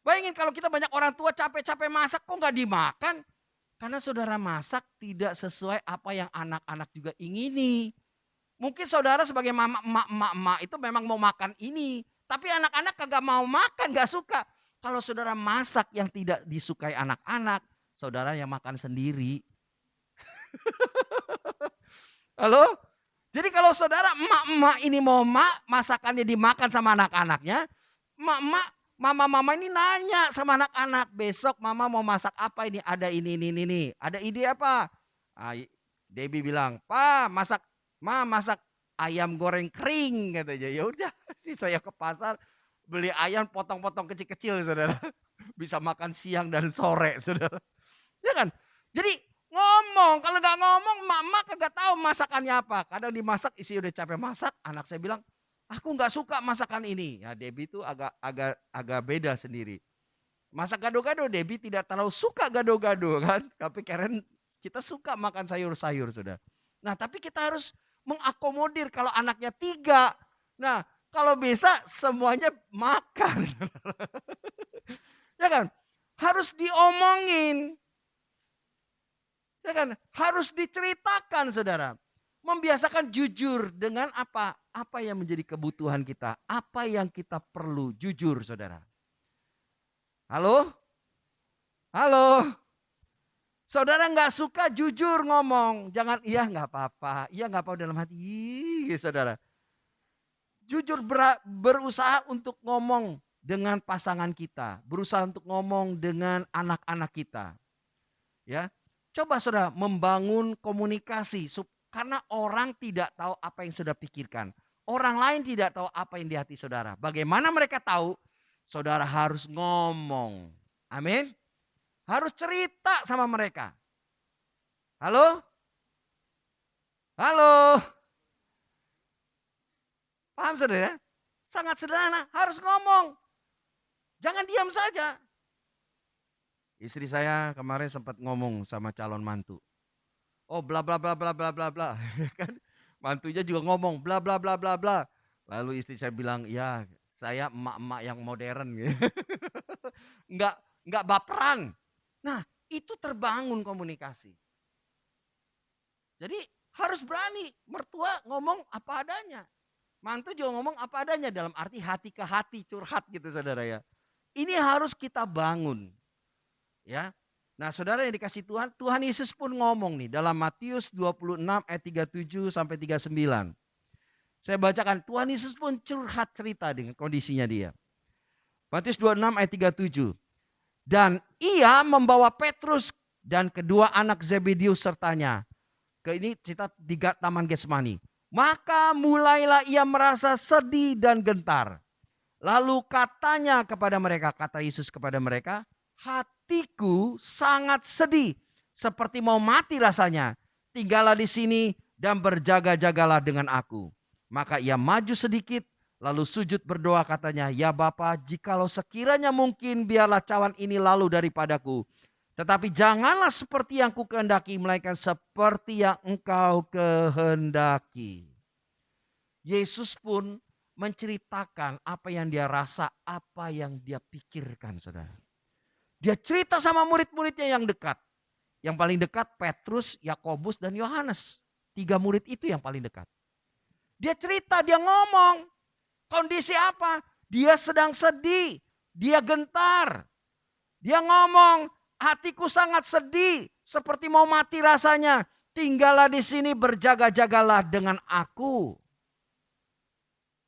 Bayangin kalau kita banyak orang tua capek-capek masak kok nggak dimakan. Karena saudara masak tidak sesuai apa yang anak-anak juga ingini. Mungkin saudara sebagai emak itu memang mau makan ini. Tapi anak-anak kagak mau makan, gak suka. Kalau saudara masak yang tidak disukai anak-anak, saudara yang makan sendiri. Halo? Jadi kalau saudara emak-emak ini mau masakannya dimakan sama anak-anaknya, mama ini nanya sama anak-anak, "Besok mama mau masak apa ini? Ada ini. Ada ide apa?" Debbie bilang, "Pa, masak ayam goreng kering," katanya. Ya udah, sih saya ke pasar beli ayam potong-potong kecil-kecil, saudara. Bisa makan siang dan sore, saudara. Ya kan? Jadi ngomong, kalau nggak ngomong mama kagak tahu masakannya apa. Kadang dimasak isi udah capek masak, anak saya bilang, "Aku nggak suka masakan ini." Ya Debbie itu agak beda sendiri. Masak gado-gado, Debbie tidak terlalu suka gado-gado kan. Tapi keren kita suka makan sayur-sayur, sudah. Nah tapi kita harus mengakomodir kalau anaknya 3. Nah kalau bisa semuanya makan. Ya kan? Harus diomongin. Ya kan? Harus diceritakan, saudara. Membiasakan jujur dengan apa yang menjadi kebutuhan kita. Apa yang kita perlu, jujur, saudara. Halo? Halo? Saudara nggak suka jujur ngomong. Jangan, "Iya nggak apa-apa. Iya nggak apa-apa," dalam hati. Saudara. Jujur berusaha untuk ngomong dengan pasangan kita. Berusaha untuk ngomong dengan anak-anak kita. Ya. Coba saudara membangun komunikasi. Karena orang tidak tahu apa yang saudara pikirkan. Orang lain tidak tahu apa yang di hati saudara. Bagaimana mereka tahu? Saudara harus ngomong. Amin. Harus cerita sama mereka. Halo? Halo? Paham saudara? Sangat sederhana, harus ngomong. Jangan diam saja. Istri saya kemarin sempat ngomong sama calon mantu. "Oh bla bla bla bla bla bla bla." Kan mantunya juga ngomong bla bla bla bla bla. Lalu istri saya bilang, "Ya, saya emak-emak yang modern." Enggak baperan. Nah, itu terbangun komunikasi. Jadi harus berani, mertua ngomong apa adanya. Mantu juga ngomong apa adanya dalam arti hati ke hati, curhat gitu saudara ya. Ini harus kita bangun. Ya. Nah, saudara yang dikasih Tuhan, Tuhan Yesus pun ngomong nih dalam Matius 26 ayat 37 sampai 39. Saya bacakan, Tuhan Yesus pun curhat cerita dengan kondisinya dia. Matius 26 ayat 37. "Dan ia membawa Petrus dan kedua anak Zebedeus sertanya." Ini cerita di Taman Getsemani. "Maka mulailah ia merasa sedih dan gentar. Lalu katanya kepada mereka," kata Yesus kepada mereka, "Hatiku sangat sedih, seperti mau mati rasanya. Tinggallah di sini dan berjaga-jagalah dengan aku." Maka ia maju sedikit, lalu sujud berdoa katanya, "Ya Bapa, jikalau sekiranya mungkin biarlah cawan ini lalu daripadaku. Tetapi janganlah seperti yang kukehendaki, melainkan seperti yang Engkau kehendaki." Yesus pun menceritakan apa yang dia rasa, apa yang dia pikirkan, saudara. Dia cerita sama murid-muridnya yang dekat. Yang paling dekat Petrus, Yakobus, dan Yohanes. 3 murid itu yang paling dekat. Dia cerita, dia ngomong. Kondisi apa? Dia sedang sedih. Dia gentar. Dia ngomong, hatiku sangat sedih. Seperti mau mati rasanya. Tinggallah di sini, berjaga-jagalah dengan aku.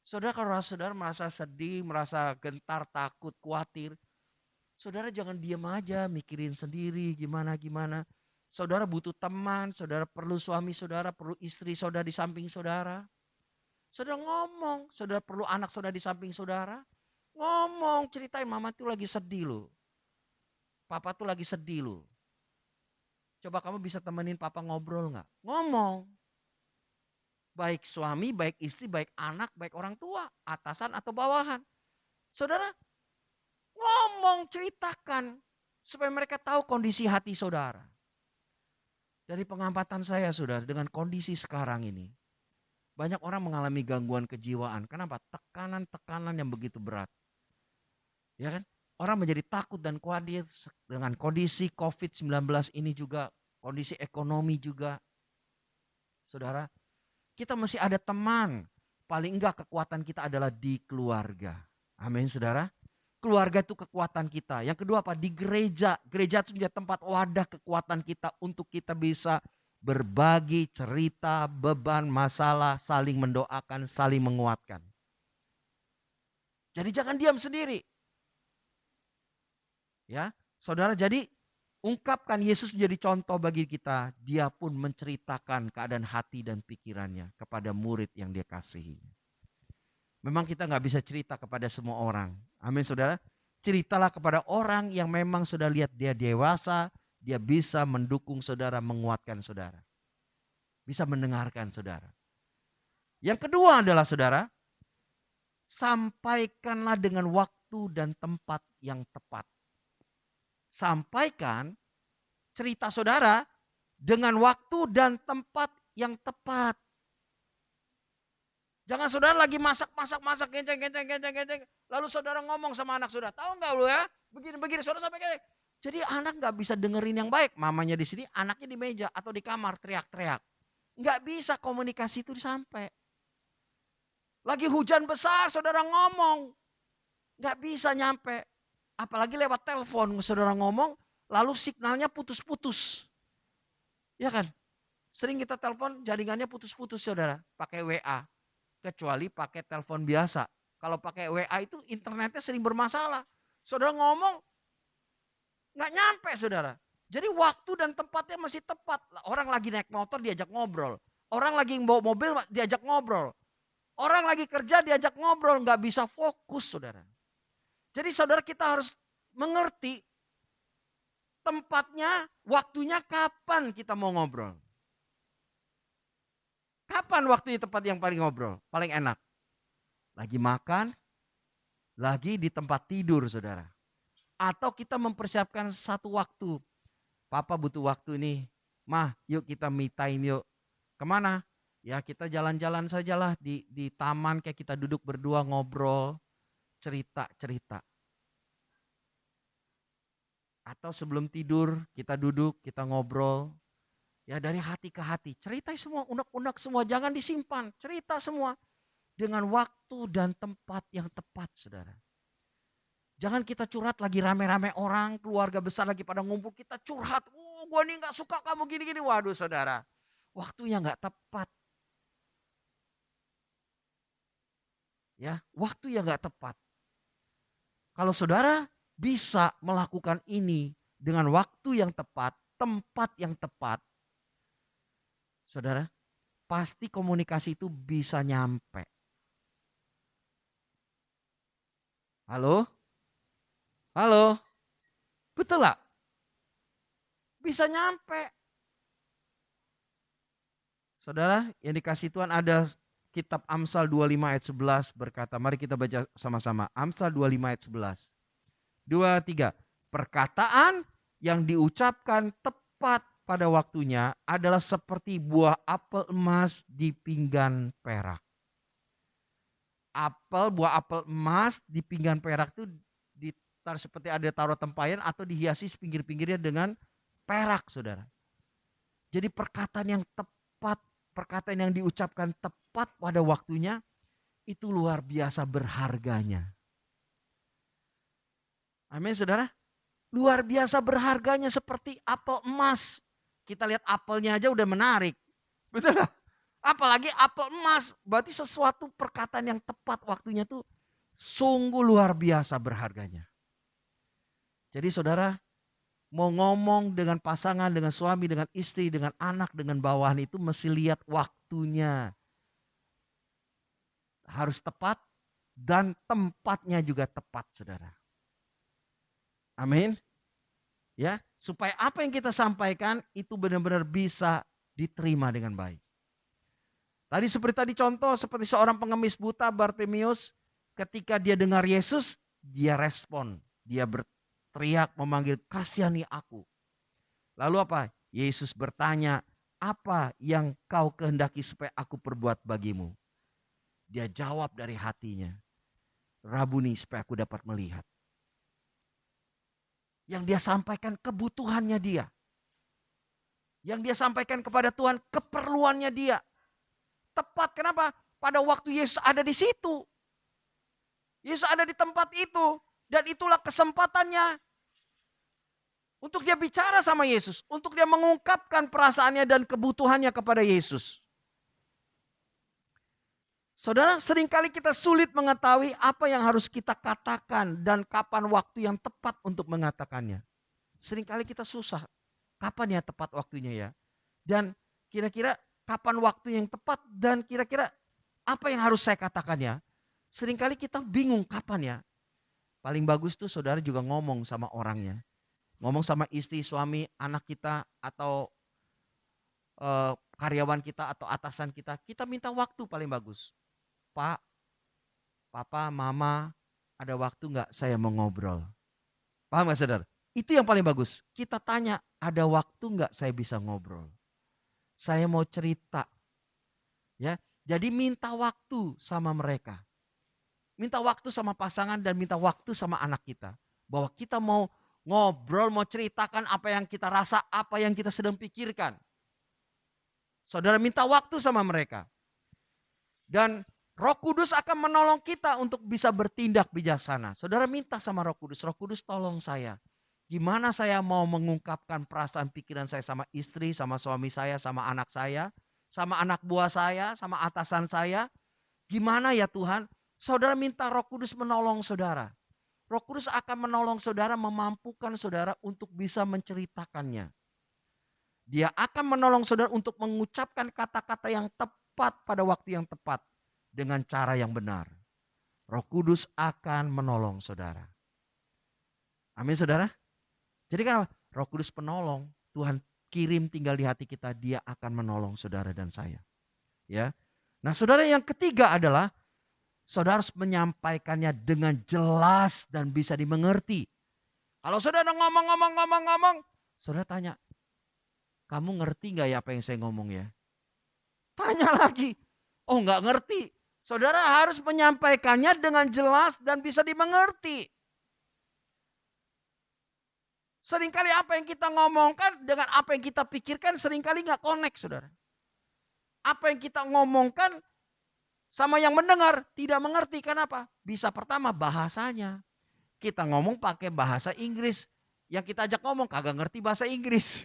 Saudara, kalau saudara merasa sedih, merasa gentar, takut, khawatir. Saudara jangan diam aja mikirin sendiri gimana-gimana. Saudara butuh teman, saudara perlu suami saudara, perlu istri saudara di samping saudara. Saudara ngomong, saudara perlu anak saudara di samping saudara. Ngomong, ceritain mama tuh lagi sedih loh. Papa tuh lagi sedih loh. Coba kamu bisa temenin papa ngobrol gak? Ngomong. Baik suami, baik istri, baik anak, baik orang tua, atasan atau bawahan. Saudara ngomong, ceritakan supaya mereka tahu kondisi hati saudara. Dari pengamatan saya saudara, dengan kondisi sekarang ini, banyak orang mengalami gangguan kejiwaan. Kenapa? Tekanan-tekanan yang begitu berat. Ya kan? Orang menjadi takut dan khawatir dengan kondisi COVID-19 ini juga, kondisi ekonomi juga. Saudara, kita masih ada teman. Paling enggak kekuatan kita adalah di keluarga. Amin saudara. Keluarga itu kekuatan kita. Yang kedua apa? Di gereja. Gereja itu menjadi tempat wadah kekuatan kita untuk kita bisa berbagi cerita, beban, masalah, saling mendoakan, saling menguatkan. Jadi jangan diam sendiri. Ya, saudara, jadi ungkapkan Yesus menjadi contoh bagi kita. Dia pun menceritakan keadaan hati dan pikirannya kepada murid yang dia kasihi. Memang kita nggak bisa cerita kepada semua orang. Amin saudara. Ceritalah kepada orang yang memang sudah lihat dia dewasa. Dia bisa mendukung saudara, menguatkan saudara. Bisa mendengarkan saudara. Yang kedua adalah saudara. Sampaikanlah dengan waktu dan tempat yang tepat. Sampaikan cerita saudara dengan waktu dan tempat yang tepat. Jangan saudara lagi masak, genceng. Lalu saudara ngomong sama anak saudara, tahu nggak lu ya? Begini, saudara sampai kayak. Jadi anak nggak bisa dengerin yang baik. Mamanya di sini, anaknya di meja atau di kamar teriak-teriak. Nggak bisa komunikasi itu sampai. Lagi hujan besar, saudara ngomong, nggak bisa nyampe. Apalagi lewat telepon, saudara ngomong, lalu signalnya putus-putus. Ya kan? Sering kita telepon, jaringannya putus-putus saudara, pakai WA. Kecuali pakai telepon biasa. Kalau pakai WA itu internetnya sering bermasalah. Saudara ngomong, nggak nyampe saudara. Jadi waktu dan tempatnya masih tepat. Orang lagi naik motor diajak ngobrol. Orang lagi bawa mobil diajak ngobrol. Orang lagi kerja diajak ngobrol, nggak bisa fokus saudara. Jadi saudara kita harus mengerti tempatnya, waktunya kapan kita mau ngobrol. Kapan waktunya tempat yang paling ngobrol, paling enak? Lagi makan, lagi di tempat tidur saudara. Atau kita mempersiapkan satu waktu. Papa butuh waktu nih, Mah yuk kita me time yuk. Kemana? Ya kita jalan-jalan sajalah di taman, kayak kita duduk berdua ngobrol, cerita-cerita. Atau sebelum tidur kita duduk, kita ngobrol. Ya dari hati ke hati, cerita semua, unek-unek semua, jangan disimpan, cerita semua. Dengan waktu dan tempat yang tepat saudara. Jangan kita curhat lagi rame-rame orang, keluarga besar lagi pada ngumpul, kita curhat. Oh gue nih gak suka kamu gini-gini, waduh saudara. Waktunya gak tepat. Ya, waktu yang gak tepat. Kalau saudara bisa melakukan ini dengan waktu yang tepat, tempat yang tepat, saudara, pasti komunikasi itu bisa nyampe. Halo? Halo? Betul gak? Bisa nyampe. Saudara, yang dikasih Tuhan ada kitab Amsal 25 ayat 11 berkata, mari kita baca sama-sama. Amsal 25 ayat 11. 2, 3. Perkataan yang diucapkan tepat pada waktunya adalah seperti buah apel emas di pinggan perak. buah apel emas di pinggan perak itu ditaruh seperti ada taruh tempayan atau dihiasi pinggir-pinggirnya dengan perak, saudara. Jadi perkataan yang tepat, perkataan yang diucapkan tepat pada waktunya itu luar biasa berharganya. Amin, saudara. Luar biasa berharganya seperti apel emas. Kita lihat apelnya aja udah menarik. Betul gak? Apalagi apel emas. Berarti sesuatu perkataan yang tepat waktunya tuh sungguh luar biasa berharganya. Jadi saudara, mau ngomong dengan pasangan, dengan suami, dengan istri, dengan anak, dengan bawahan itu mesti lihat waktunya. Harus tepat dan tempatnya juga tepat, saudara. Amin. Ya, supaya apa yang kita sampaikan itu benar-benar bisa diterima dengan baik. Tadi contoh seperti seorang pengemis buta Bartimeus, ketika dia dengar Yesus, dia respon, dia berteriak memanggil, "Kasihani aku." Lalu apa? Yesus bertanya, "Apa yang kau kehendaki supaya aku perbuat bagimu?" Dia jawab dari hatinya, "Rabuni, supaya aku dapat melihat." Yang dia sampaikan kebutuhannya dia. Yang dia sampaikan kepada Tuhan keperluannya dia. Tepat, kenapa? Pada waktu Yesus ada di situ. Yesus ada di tempat itu. Dan itulah kesempatannya. Untuk dia bicara sama Yesus. Untuk dia mengungkapkan perasaannya dan kebutuhannya kepada Yesus. Saudara, seringkali kita sulit mengetahui apa yang harus kita katakan dan kapan waktu yang tepat untuk mengatakannya. Seringkali kita susah, kapan ya tepat waktunya ya? Dan kira-kira kapan waktu yang tepat dan kira-kira apa yang harus saya katakan ya? Seringkali kita bingung kapan ya? Paling bagus tuh saudara juga ngomong sama orangnya. Ngomong sama istri, suami, anak kita atau karyawan kita atau atasan kita. Kita minta waktu paling bagus. Pak, Papa, Mama, ada waktu nggak saya mau ngobrol? Paham nggak saudara? Itu yang paling bagus. Kita tanya, ada waktu nggak saya bisa ngobrol? Saya mau cerita. Ya, jadi minta waktu sama mereka. Minta waktu sama pasangan dan minta waktu sama anak kita. Bahwa kita mau ngobrol, mau ceritakan apa yang kita rasa, apa yang kita sedang pikirkan. Saudara minta waktu sama mereka. Dan Roh Kudus akan menolong kita untuk bisa bertindak bijaksana. Saudara minta sama Roh Kudus, Roh Kudus tolong saya. Gimana saya mau mengungkapkan perasaan pikiran saya sama istri, sama suami saya, sama anak saya, sama anak buah saya, sama atasan saya. Gimana ya Tuhan? Saudara minta Roh Kudus menolong saudara. Roh Kudus akan menolong saudara, memampukan saudara untuk bisa menceritakannya. Dia akan menolong saudara untuk mengucapkan kata-kata yang tepat pada waktu yang tepat. Dengan cara yang benar. Roh Kudus akan menolong saudara. Amin saudara. Jadi kan Roh Kudus penolong. Tuhan kirim tinggal di hati kita. Dia akan menolong saudara dan saya. Ya. Nah saudara, yang ketiga adalah saudara harus menyampaikannya dengan jelas dan bisa dimengerti. Kalau saudara ngomong, saudara tanya, kamu ngerti gak ya apa yang saya ngomong ya? Tanya lagi. Oh nggak ngerti. Saudara harus menyampaikannya dengan jelas dan bisa dimengerti. Seringkali apa yang kita ngomongkan dengan apa yang kita pikirkan seringkali nggak connect, saudara. Apa yang kita ngomongkan sama yang mendengar tidak mengerti. Kenapa? Bisa pertama bahasanya. Kita ngomong pakai bahasa Inggris. Yang kita ajak ngomong kagak ngerti bahasa Inggris.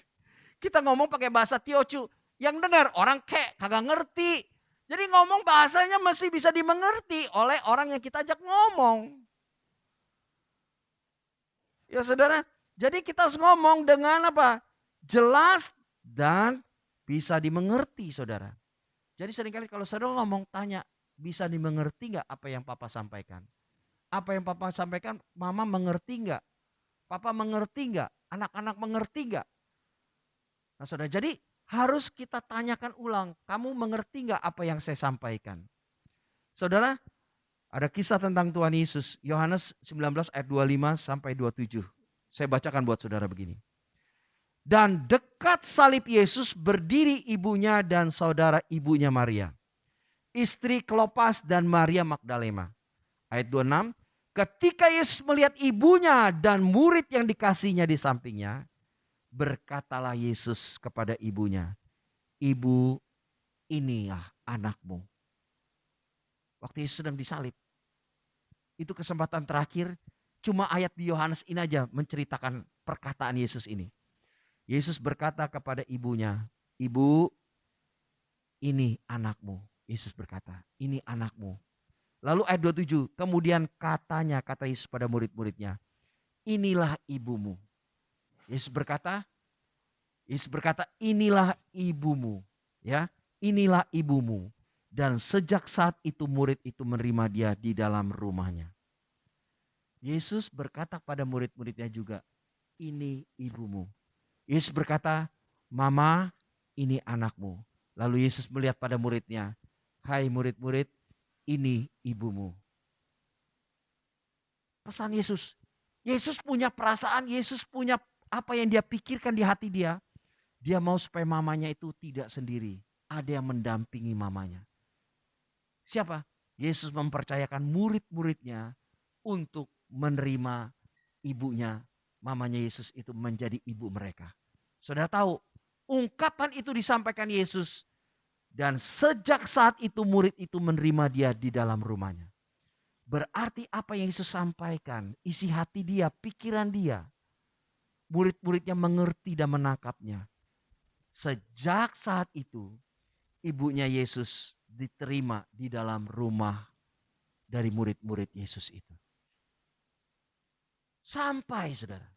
Kita ngomong pakai bahasa Teochew. Yang dengar orang kagak ngerti. Jadi ngomong bahasanya mesti bisa dimengerti oleh orang yang kita ajak ngomong. Ya saudara, jadi kita harus ngomong dengan apa? Jelas dan bisa dimengerti saudara. Jadi seringkali kalau saudara ngomong tanya, bisa dimengerti gak apa yang Papa sampaikan? Apa yang Papa sampaikan, Mama mengerti gak? Papa mengerti gak? Anak-anak mengerti gak? Nah saudara, jadi harus kita tanyakan ulang, kamu mengerti gak apa yang saya sampaikan? Saudara, ada kisah tentang Tuhan Yesus, Yohanes 19 ayat 25 sampai 27. Saya bacakan buat saudara begini. Dan dekat salib Yesus berdiri ibunya dan saudara ibunya Maria. istri Klopas dan Maria Magdalena. Ayat 26, ketika Yesus melihat ibunya dan murid yang dikasihnya di sampingnya, berkatalah Yesus kepada ibunya, "Ibu, inilah anakmu." Waktu Yesus sedang disalib. Itu kesempatan terakhir, cuma ayat di Yohanes ini aja menceritakan perkataan Yesus ini. Yesus berkata kepada ibunya, "Ibu, ini anakmu." Yesus berkata, "Ini anakmu." Lalu ayat 27, kemudian kata Yesus pada murid-muridnya, "Inilah ibumu." Yesus berkata, "Inilah ibumu." Ya, inilah ibumu. Dan sejak saat itu murid itu menerima dia di dalam rumahnya. Yesus berkata pada murid-muridnya juga, "Ini ibumu." Yesus berkata, "Mama, ini anakmu." Lalu Yesus melihat pada muridnya, "Hai murid-murid, ini ibumu." Pesan Yesus. Yesus punya perasaan, Yesus punya apa yang dia pikirkan di hati dia. Dia mau supaya mamanya itu tidak sendiri. Ada yang mendampingi mamanya. Siapa? Yesus mempercayakan murid-muridnya untuk menerima ibunya. Mamanya Yesus itu menjadi ibu mereka. Saudara tahu, ungkapan itu disampaikan Yesus. Dan sejak saat itu murid itu menerima dia di dalam rumahnya. Berarti apa yang Yesus sampaikan, isi hati dia, pikiran dia. Murid-muridnya mengerti dan menangkapnya. Sejak saat itu, ibunya Yesus diterima di dalam rumah dari murid-murid Yesus itu. Sampai, saudara.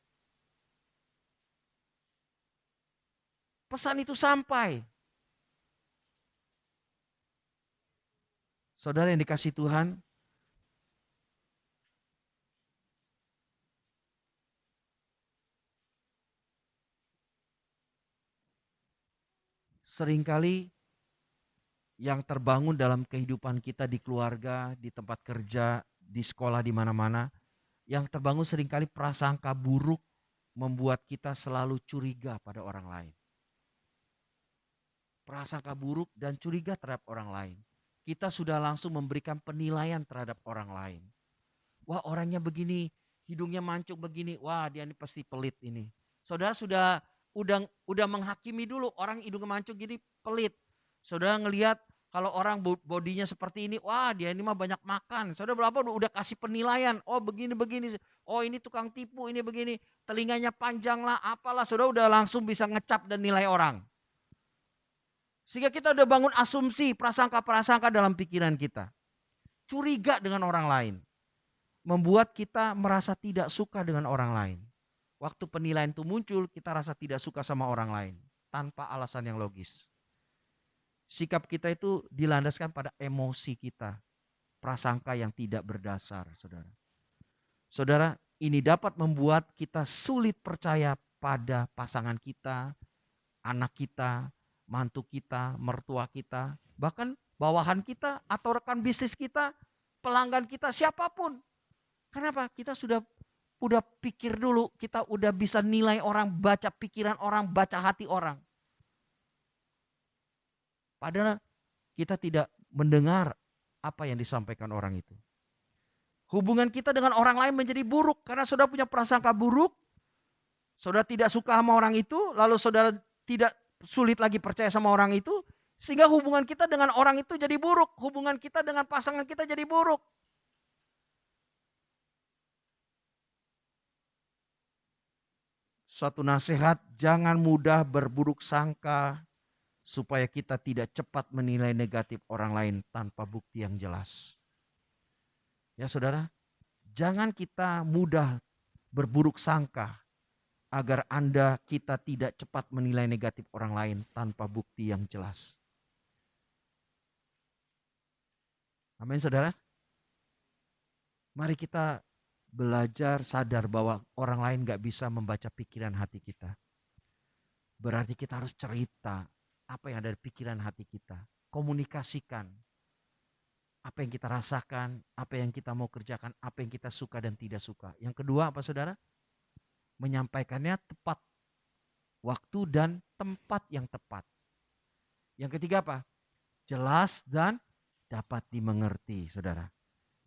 Pesan itu sampai. Saudara yang dikasih Tuhan, seringkali yang terbangun dalam kehidupan kita di keluarga, di tempat kerja, di sekolah, di mana-mana, yang terbangun seringkali prasangka buruk membuat kita selalu curiga pada orang lain. Prasangka buruk dan curiga terhadap orang lain. Kita sudah langsung memberikan penilaian terhadap orang lain. Wah, orangnya begini, hidungnya mancung begini, wah dia ini pasti pelit ini. Saudara udah menghakimi dulu, orang hidungnya mancung gini pelit. Saudara ngelihat kalau orang bodinya seperti ini, wah dia ini mah banyak makan. Saudara berapa udah kasih penilaian, oh begini. Oh ini tukang tipu, ini begini. Telinganya panjang lah, apalah. Saudara udah langsung bisa ngecap dan nilai orang. Sehingga kita udah bangun asumsi, prasangka-prasangka dalam pikiran kita. Curiga dengan orang lain. Membuat kita merasa tidak suka dengan orang lain. Waktu penilaian itu muncul, kita rasa tidak suka sama orang lain. Tanpa alasan yang logis. Sikap kita itu dilandaskan pada emosi kita. Prasangka yang tidak berdasar, saudara. Saudara, ini dapat membuat kita sulit percaya pada pasangan kita, anak kita, mantu kita, mertua kita, bahkan bawahan kita atau rekan bisnis kita, pelanggan kita, siapapun. Kenapa? Kita sudah pikir dulu, kita udah bisa nilai orang, baca pikiran orang, baca hati orang. Padahal kita tidak mendengar apa yang disampaikan orang itu. Hubungan kita dengan orang lain menjadi buruk karena saudara punya prasangka buruk. Saudara tidak suka sama orang itu, lalu saudara tidak sulit lagi percaya sama orang itu, sehingga hubungan kita dengan orang itu jadi buruk. Hubungan kita dengan pasangan kita jadi buruk. Suatu nasihat, jangan mudah berburuk sangka supaya kita tidak cepat menilai negatif orang lain tanpa bukti yang jelas. Ya saudara, jangan kita mudah berburuk sangka agar kita tidak cepat menilai negatif orang lain tanpa bukti yang jelas. Amin saudara. Mari kita belajar sadar bahwa orang lain gak bisa membaca pikiran hati kita. Berarti kita harus cerita apa yang ada di pikiran hati kita. Komunikasikan apa yang kita rasakan, apa yang kita mau kerjakan, apa yang kita suka dan tidak suka. Yang kedua apa saudara? Menyampaikannya tepat. Waktu dan tempat yang tepat. Yang ketiga apa? Jelas dan dapat dimengerti, saudara.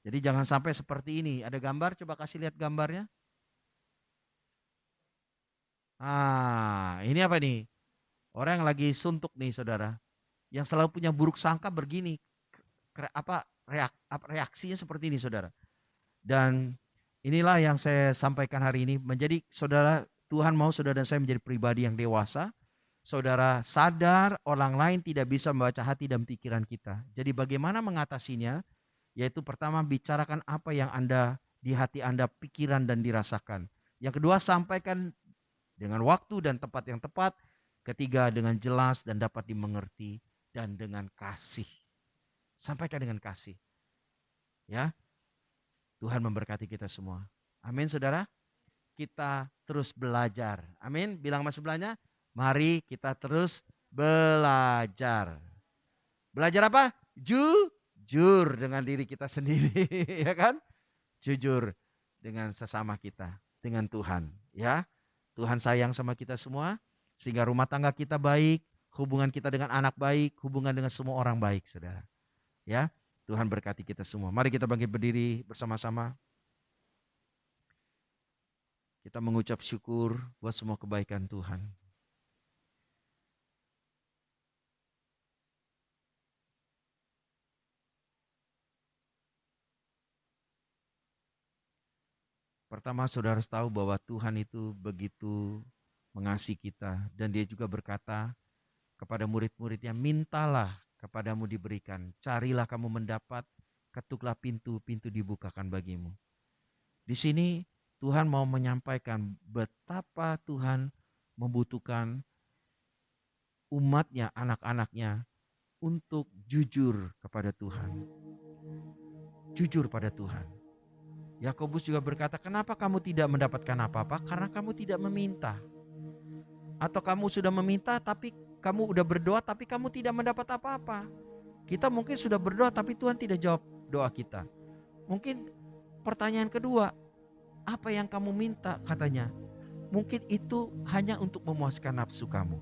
Jadi jangan sampai seperti ini. Ada gambar, coba kasih lihat gambarnya. Ini apa nih? Orang yang lagi suntuk nih, saudara. Yang selalu punya buruk sangka begini. Reaksinya seperti ini, saudara. Dan inilah yang saya sampaikan hari ini. Menjadi saudara, Tuhan mau saudara dan saya menjadi pribadi yang dewasa. Saudara sadar orang lain tidak bisa membaca hati dan pikiran kita. Jadi bagaimana mengatasinya? Yaitu pertama, bicarakan apa yang di hati Anda pikiran dan dirasakan. Yang kedua, sampaikan dengan waktu dan tempat yang tepat. Ketiga, dengan jelas dan dapat dimengerti dan dengan kasih. Sampaikan dengan kasih. Ya. Tuhan memberkati kita semua. Amin, saudara. Kita terus belajar. Amin. Bilang sama sebelahnya, mari kita terus belajar. Belajar apa? Jujur dengan diri kita sendiri, ya kan? Jujur dengan sesama kita, dengan Tuhan, ya. Tuhan sayang sama kita semua, sehingga rumah tangga kita baik, hubungan kita dengan anak baik, hubungan dengan semua orang baik, saudara. Ya, Tuhan berkati kita semua. Mari kita bangkit berdiri bersama-sama. Kita mengucap syukur buat semua kebaikan Tuhan. Pertama, saudara harus tahu bahwa Tuhan itu begitu mengasihi kita. Dan dia juga berkata kepada murid-muridnya, mintalah kepadamu diberikan, carilah kamu mendapat, ketuklah pintu-pintu dibukakan bagimu. Di sini Tuhan mau menyampaikan betapa Tuhan membutuhkan umatnya, anak-anaknya untuk jujur kepada Tuhan. Jujur pada Tuhan. Yakobus juga berkata, kenapa kamu tidak mendapatkan apa-apa? Karena kamu tidak meminta. Atau kamu sudah meminta tapi kamu udah berdoa tapi kamu tidak mendapat apa-apa. Kita mungkin sudah berdoa tapi Tuhan tidak jawab doa kita. Mungkin pertanyaan kedua, apa yang kamu minta katanya? Mungkin itu hanya untuk memuaskan nafsu kamu.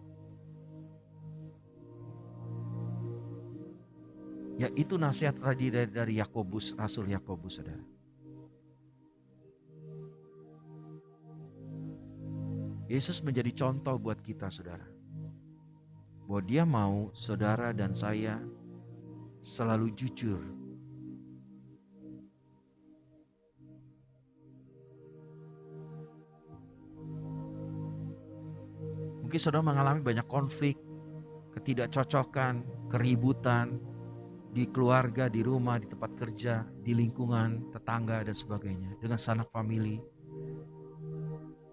Ya, itu nasihat dari Yakobus, Rasul Yakobus, saudara. Yesus menjadi contoh buat kita, saudara. Bahwa dia mau saudara dan saya selalu jujur. Mungkin saudara mengalami banyak konflik, ketidakcocokan, keributan di keluarga, di rumah, di tempat kerja, di lingkungan, tetangga dan sebagainya, dengan sanak famili.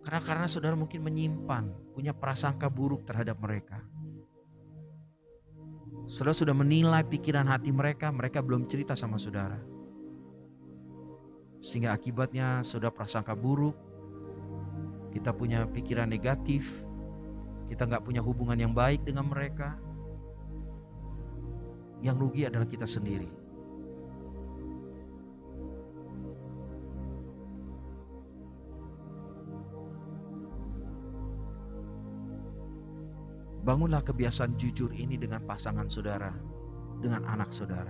Karena saudara mungkin menyimpan, punya prasangka buruk terhadap mereka. Saudara sudah menilai pikiran hati mereka, mereka belum cerita sama saudara. Sehingga akibatnya saudara prasangka buruk, kita punya pikiran negatif, kita gak punya hubungan yang baik dengan mereka. Yang rugi adalah kita sendiri. Bangunlah kebiasaan jujur ini dengan pasangan saudara, dengan anak saudara.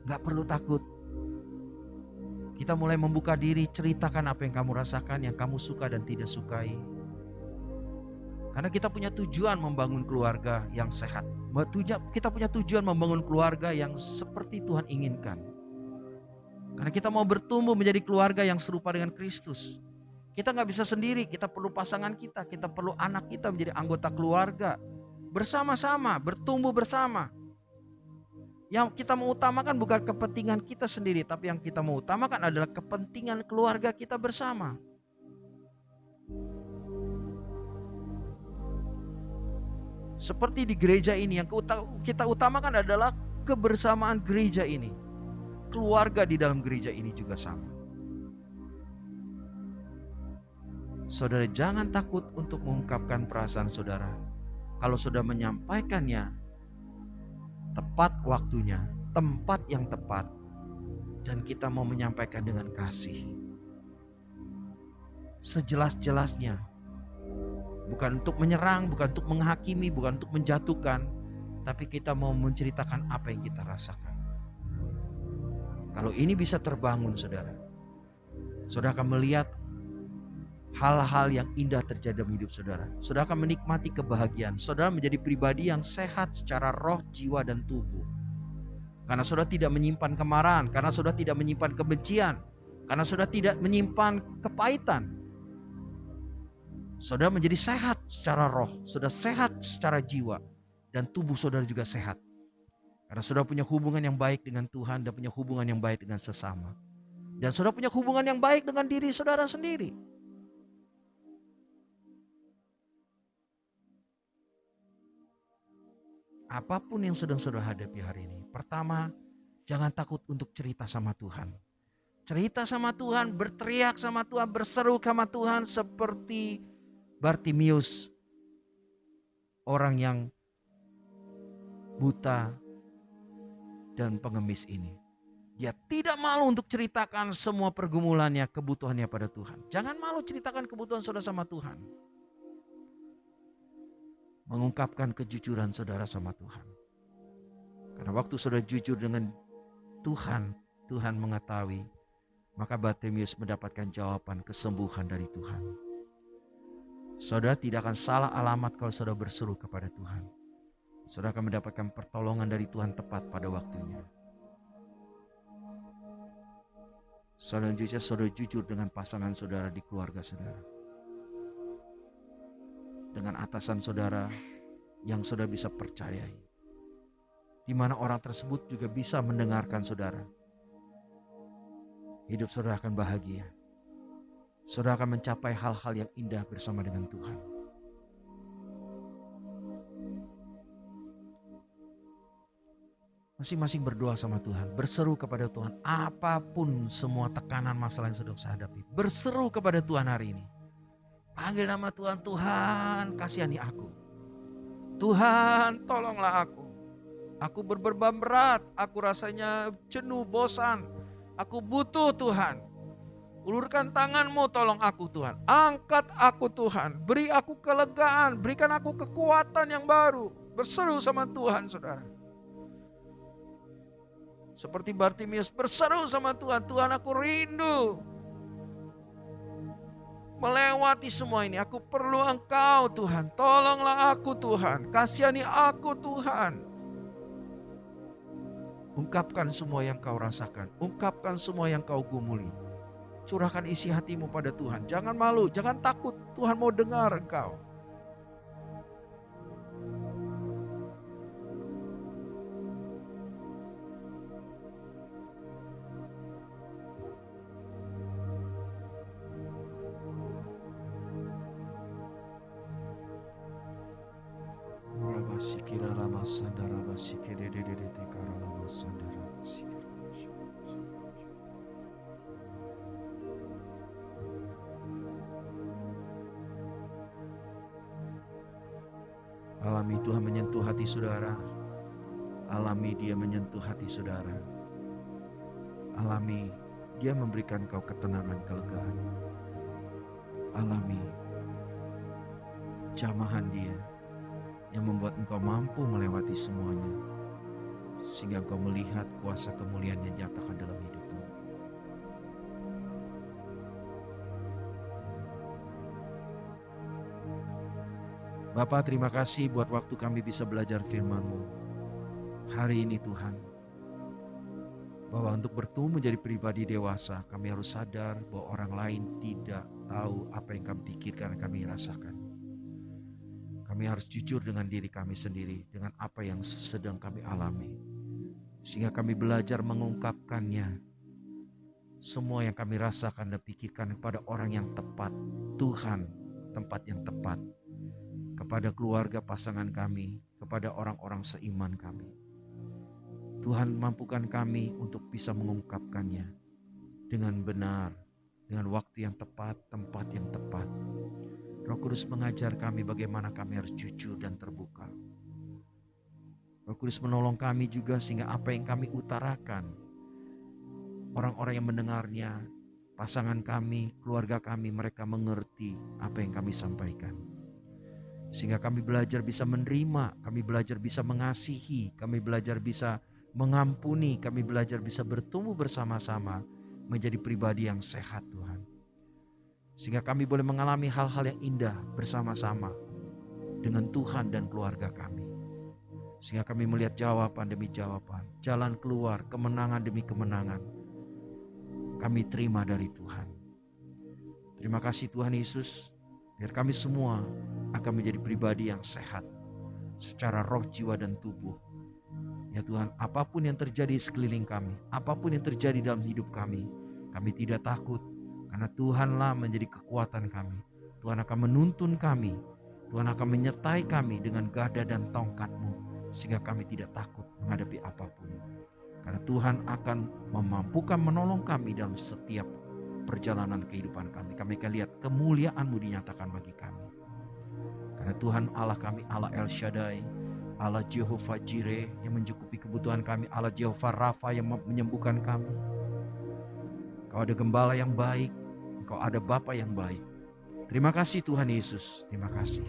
Gak perlu takut. Kita mulai membuka diri, ceritakan apa yang kamu rasakan, yang kamu suka dan tidak sukai. Karena kita punya tujuan membangun keluarga yang sehat. Kita punya tujuan membangun keluarga yang seperti Tuhan inginkan. Karena kita mau bertumbuh menjadi keluarga yang serupa dengan Kristus. Kita gak bisa sendiri, kita perlu pasangan kita perlu anak kita menjadi anggota keluarga. Bersama-sama, bertumbuh bersama. Yang kita mau utamakan bukan kepentingan kita sendiri, tapi yang kita mau utamakan adalah kepentingan keluarga kita bersama. Seperti di gereja ini, yang kita utamakan adalah kebersamaan gereja ini. Keluarga di dalam gereja ini juga sama. Saudara jangan takut untuk mengungkapkan perasaan saudara. Kalau sudah menyampaikannya, tepat waktunya, tempat yang tepat, dan kita mau menyampaikan dengan kasih. Sejelas-jelasnya. Bukan untuk menyerang, bukan untuk menghakimi, bukan untuk menjatuhkan, tapi kita mau menceritakan apa yang kita rasakan. Kalau ini bisa terbangun, saudara, saudara akan melihat hal-hal yang indah terjadi dalam hidup saudara. Saudara akan menikmati kebahagiaan. Saudara menjadi pribadi yang sehat secara roh, jiwa, dan tubuh. Karena saudara tidak menyimpan kemarahan, karena saudara tidak menyimpan kebencian, karena saudara tidak menyimpan kepahitan. Saudara menjadi sehat secara roh, saudara sehat secara jiwa, dan tubuh saudara juga sehat. Karena saudara punya hubungan yang baik dengan Tuhan dan punya hubungan yang baik dengan sesama. Dan saudara punya hubungan yang baik dengan diri saudara sendiri. Apapun yang sedang saudara hadapi hari ini, pertama, jangan takut untuk cerita sama Tuhan. Cerita sama Tuhan, berteriak sama Tuhan, berseru sama Tuhan seperti Bartimius, orang yang buta dan pengemis ini. Dia tidak malu untuk ceritakan semua pergumulannya, kebutuhannya pada Tuhan. Jangan malu ceritakan kebutuhan saudara sama Tuhan. Mengungkapkan kejujuran saudara sama Tuhan. Karena waktu saudara jujur dengan Tuhan, Tuhan mengetahui, maka Bartimius mendapatkan jawaban kesembuhan dari Tuhan. Saudara tidak akan salah alamat kalau saudara berseru kepada Tuhan. Saudara akan mendapatkan pertolongan dari Tuhan tepat pada waktunya. Selanjutnya saudara jujur dengan pasangan saudara di keluarga saudara. Dengan atasan saudara yang saudara bisa percayai. Di mana orang tersebut juga bisa mendengarkan saudara. Hidup saudara akan bahagia. Saudara akan mencapai hal-hal yang indah bersama dengan Tuhan. Masing-masing berdoa sama Tuhan, berseru kepada Tuhan. Apapun semua tekanan masalah yang sedang saya hadapi, berseru kepada Tuhan hari ini. Panggil nama Tuhan, Tuhan kasihani aku. Tuhan tolonglah aku. Aku berbeban berat, aku rasanya jenuh, bosan. Aku butuh Tuhan. Ulurkan tanganmu, tolong aku Tuhan. Angkat aku Tuhan, beri aku kelegaan, berikan aku kekuatan yang baru. Berseru sama Tuhan saudara. Seperti Bartimius berseru sama Tuhan, Tuhan aku rindu melewati semua ini. Aku perlu Engkau Tuhan, tolonglah aku Tuhan, kasihani aku Tuhan. Ungkapkan semua yang kau rasakan, ungkapkan semua yang kau gumuli. Curahkan isi hatimu pada Tuhan, jangan malu, jangan takut, Tuhan mau dengar engkau. Alami Tuhan menyentuh hati saudara. Alami Dia menyentuh hati saudara. Alami Dia memberikan kau ketenangan, kelegaan. Alami jamahan Dia yang membuat engkau mampu melewati semuanya, sehingga engkau melihat kuasa kemuliaan yang nyatakan dalam hidupmu. Bapa, terima kasih buat waktu kami bisa belajar firman-Mu hari ini Tuhan. Bahwa untuk bertumbuh menjadi pribadi dewasa, kami harus sadar bahwa orang lain tidak tahu apa yang kami pikirkan, kami rasakan. Kami harus jujur dengan diri kami sendiri, dengan apa yang sedang kami alami. Sehingga kami belajar mengungkapkannya. Semua yang kami rasakan dan pikirkan kepada orang yang tepat. Tuhan, tempat yang tepat. Kepada keluarga pasangan kami, kepada orang-orang seiman kami. Tuhan, mampukan kami untuk bisa mengungkapkannya dengan benar, dengan waktu yang tepat, tempat yang tepat. Roh Kudus mengajar kami bagaimana kami harus jujur dan terbuka. Roh Kudus menolong kami juga sehingga apa yang kami utarakan, orang-orang yang mendengarnya, pasangan kami, keluarga kami, mereka mengerti apa yang kami sampaikan. Sehingga kami belajar bisa menerima, kami belajar bisa mengasihi, kami belajar bisa mengampuni, kami belajar bisa bertumbuh bersama-sama menjadi pribadi yang sehat Tuhan. Sehingga kami boleh mengalami hal-hal yang indah bersama-sama dengan Tuhan dan keluarga kami. Sehingga kami melihat jawaban demi jawaban, jalan keluar, kemenangan demi kemenangan. Kami terima dari Tuhan. Terima kasih Tuhan Yesus, biar kami semua akan menjadi pribadi yang sehat secara roh, jiwa, dan tubuh. Ya Tuhan, apapun yang terjadi sekeliling kami, apapun yang terjadi dalam hidup kami tidak takut. Karena Tuhanlah menjadi kekuatan kami. Tuhan akan menuntun kami. Tuhan akan menyertai kami dengan gada dan tongkat-Mu. Sehingga kami tidak takut menghadapi apapun. Karena Tuhan akan memampukan menolong kami dalam setiap perjalanan kehidupan kami. Kami akan lihat kemuliaan-Mu dinyatakan bagi kami. Karena Tuhan Allah kami, Allah El Shaddai, Allah Jehovah Jireh yang mencukupi kebutuhan kami, Allah Jehovah Rafa yang menyembuhkan kami. Kau ada gembala yang baik, Engkau ada Bapa yang baik. Terima kasih Tuhan Yesus, terima kasih.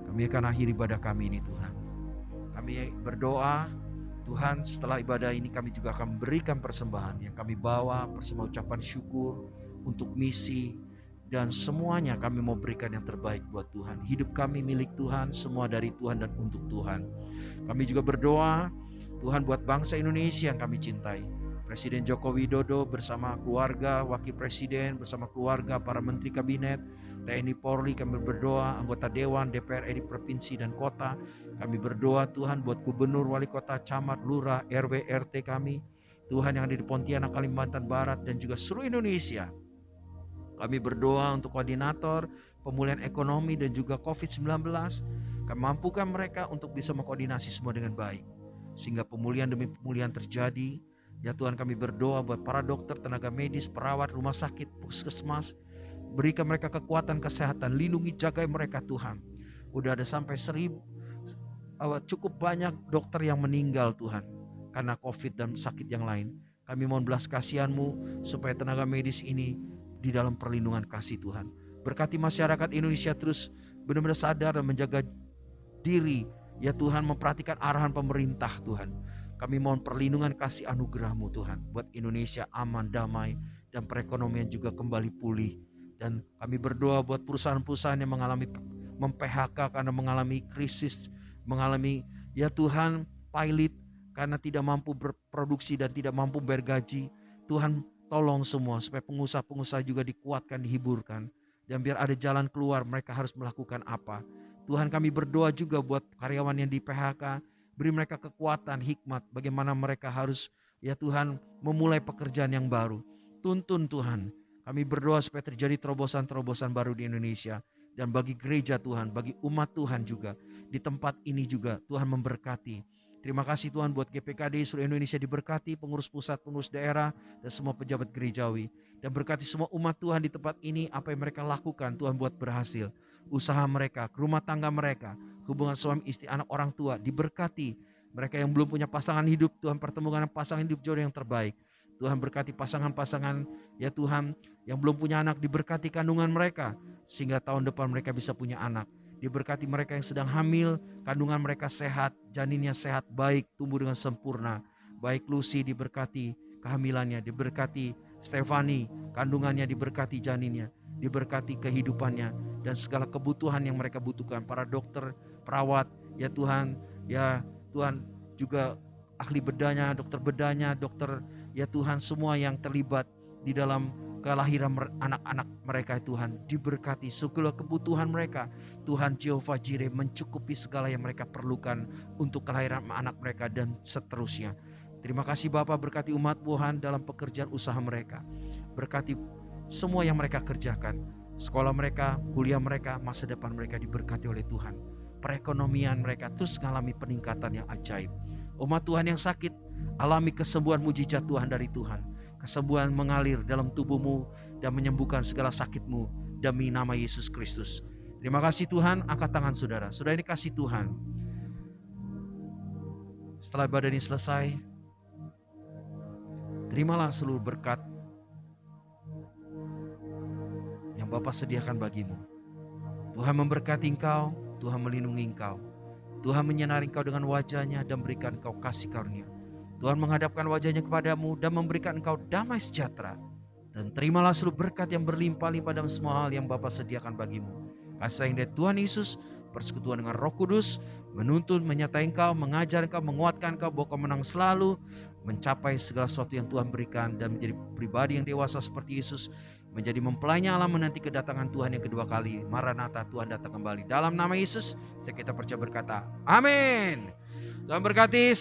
Kami akan akhiri ibadah kami ini Tuhan. Kami berdoa, Tuhan setelah ibadah ini kami juga akan memberikan persembahan yang kami bawa, persembahan ucapan syukur untuk misi. Dan semuanya kami mau berikan yang terbaik buat Tuhan. Hidup kami milik Tuhan, semua dari Tuhan dan untuk Tuhan. Kami juga berdoa, Tuhan buat bangsa Indonesia yang kami cintai. Presiden Joko Widodo bersama keluarga, wakil presiden bersama keluarga, para menteri kabinet, TNI Polri, kami berdoa, anggota dewan, DPR RI provinsi dan kota. Kami berdoa Tuhan buat gubernur, wali kota, camat, lurah, RW, RT kami. Tuhan yang ada di Pontianak, Kalimantan Barat dan juga seluruh Indonesia. Kami berdoa untuk koordinator, pemulihan ekonomi dan juga COVID-19. Kami mampukan mereka untuk bisa mengkoordinasi semua dengan baik. Sehingga pemulihan demi pemulihan terjadi. Ya Tuhan, kami berdoa buat para dokter, tenaga medis, perawat, rumah sakit, puskesmas. Berikan mereka kekuatan kesehatan, lindungi, jagai mereka Tuhan. Udah ada sampai 1000, cukup banyak dokter yang meninggal Tuhan karena COVID dan sakit yang lain. Kami mohon belas kasihan-Mu supaya tenaga medis ini di dalam perlindungan kasih Tuhan. Berkati masyarakat Indonesia terus benar-benar sadar dan menjaga diri. Ya Tuhan, memperhatikan arahan pemerintah Tuhan. Kami mohon perlindungan kasih anugerah-Mu Tuhan. Buat Indonesia aman, damai, dan perekonomian juga kembali pulih. Dan kami berdoa buat perusahaan-perusahaan yang mengalami mem-PHK karena mengalami krisis. Mengalami ya Tuhan pilot karena tidak mampu berproduksi dan tidak mampu bergaji. Tuhan tolong semua supaya pengusaha-pengusaha juga dikuatkan, dihiburkan. Dan biar ada jalan keluar, mereka harus melakukan apa. Tuhan, kami berdoa juga buat karyawan yang di PHK. Beri mereka kekuatan, hikmat, bagaimana mereka harus ya Tuhan memulai pekerjaan yang baru. Tuntun Tuhan, kami berdoa supaya terjadi terobosan-terobosan baru di Indonesia. Dan bagi gereja Tuhan, bagi umat Tuhan juga. Di tempat ini juga Tuhan memberkati. Terima kasih Tuhan buat GPKD seluruh Indonesia diberkati, pengurus pusat, pengurus daerah, dan semua pejabat gerejawi. Dan berkati semua umat Tuhan di tempat ini, apa yang mereka lakukan Tuhan buat berhasil. Usaha mereka, rumah tangga mereka, hubungan suami istri, anak orang tua diberkati. Mereka yang belum punya pasangan hidup, Tuhan pertemukan pasangan hidup jodoh yang terbaik. Tuhan berkati pasangan-pasangan ya Tuhan yang belum punya anak, diberkati kandungan mereka sehingga tahun depan mereka bisa punya anak. Diberkati mereka yang sedang hamil, kandungan mereka sehat, janinnya sehat, baik, tumbuh dengan sempurna. Baik Lucy diberkati kehamilannya, diberkati Stefani kandungannya, diberkati janinnya, diberkati kehidupannya dan segala kebutuhan yang mereka butuhkan. Para dokter, perawat, ya Tuhan juga ahli bedanya, dokter ya Tuhan, semua yang terlibat di dalam kelahiran anak-anak mereka Tuhan, diberkati segala kebutuhan mereka. Tuhan Jehovah Jireh mencukupi segala yang mereka perlukan untuk kelahiran anak mereka dan seterusnya. Terima kasih Bapa, berkati umat Tuhan dalam pekerjaan usaha mereka. Berkati semua yang mereka kerjakan. Sekolah mereka, kuliah mereka, masa depan mereka diberkati oleh Tuhan. Perekonomian mereka terus mengalami peningkatan yang ajaib. Umat Tuhan yang sakit, alami kesembuhan mujizat Tuhan dari Tuhan. Kesembuhan mengalir dalam tubuhmu dan menyembuhkan segala sakitmu demi nama Yesus Kristus. Terima kasih Tuhan, angkat tangan saudara. Saudara ini kasih Tuhan. Setelah ibadah ini selesai, terimalah seluruh berkat yang Bapa sediakan bagimu. Tuhan memberkati engkau, Tuhan melindungi engkau. Tuhan menyinari engkau dengan wajah-Nya dan berikan engkau kasih karunia. Tuhan menghadapkan wajahnya kepadamu dan memberikan engkau damai sejahtera. Dan terimalah seluruh berkat yang berlimpah-limpah dalam semua hal yang Bapa sediakan bagimu. Kasih sayang dari Tuhan Yesus, persekutuan dengan Roh Kudus, menuntun, menyertai engkau, mengajar engkau, menguatkan engkau, bahwa kau menang selalu, mencapai segala sesuatu yang Tuhan berikan, dan menjadi pribadi yang dewasa seperti Yesus, menjadi mempelai Allah menanti kedatangan Tuhan yang kedua kali. Maranatha, Tuhan datang kembali. Dalam nama Yesus, kita percaya berkata, amin. Tuhan berkati.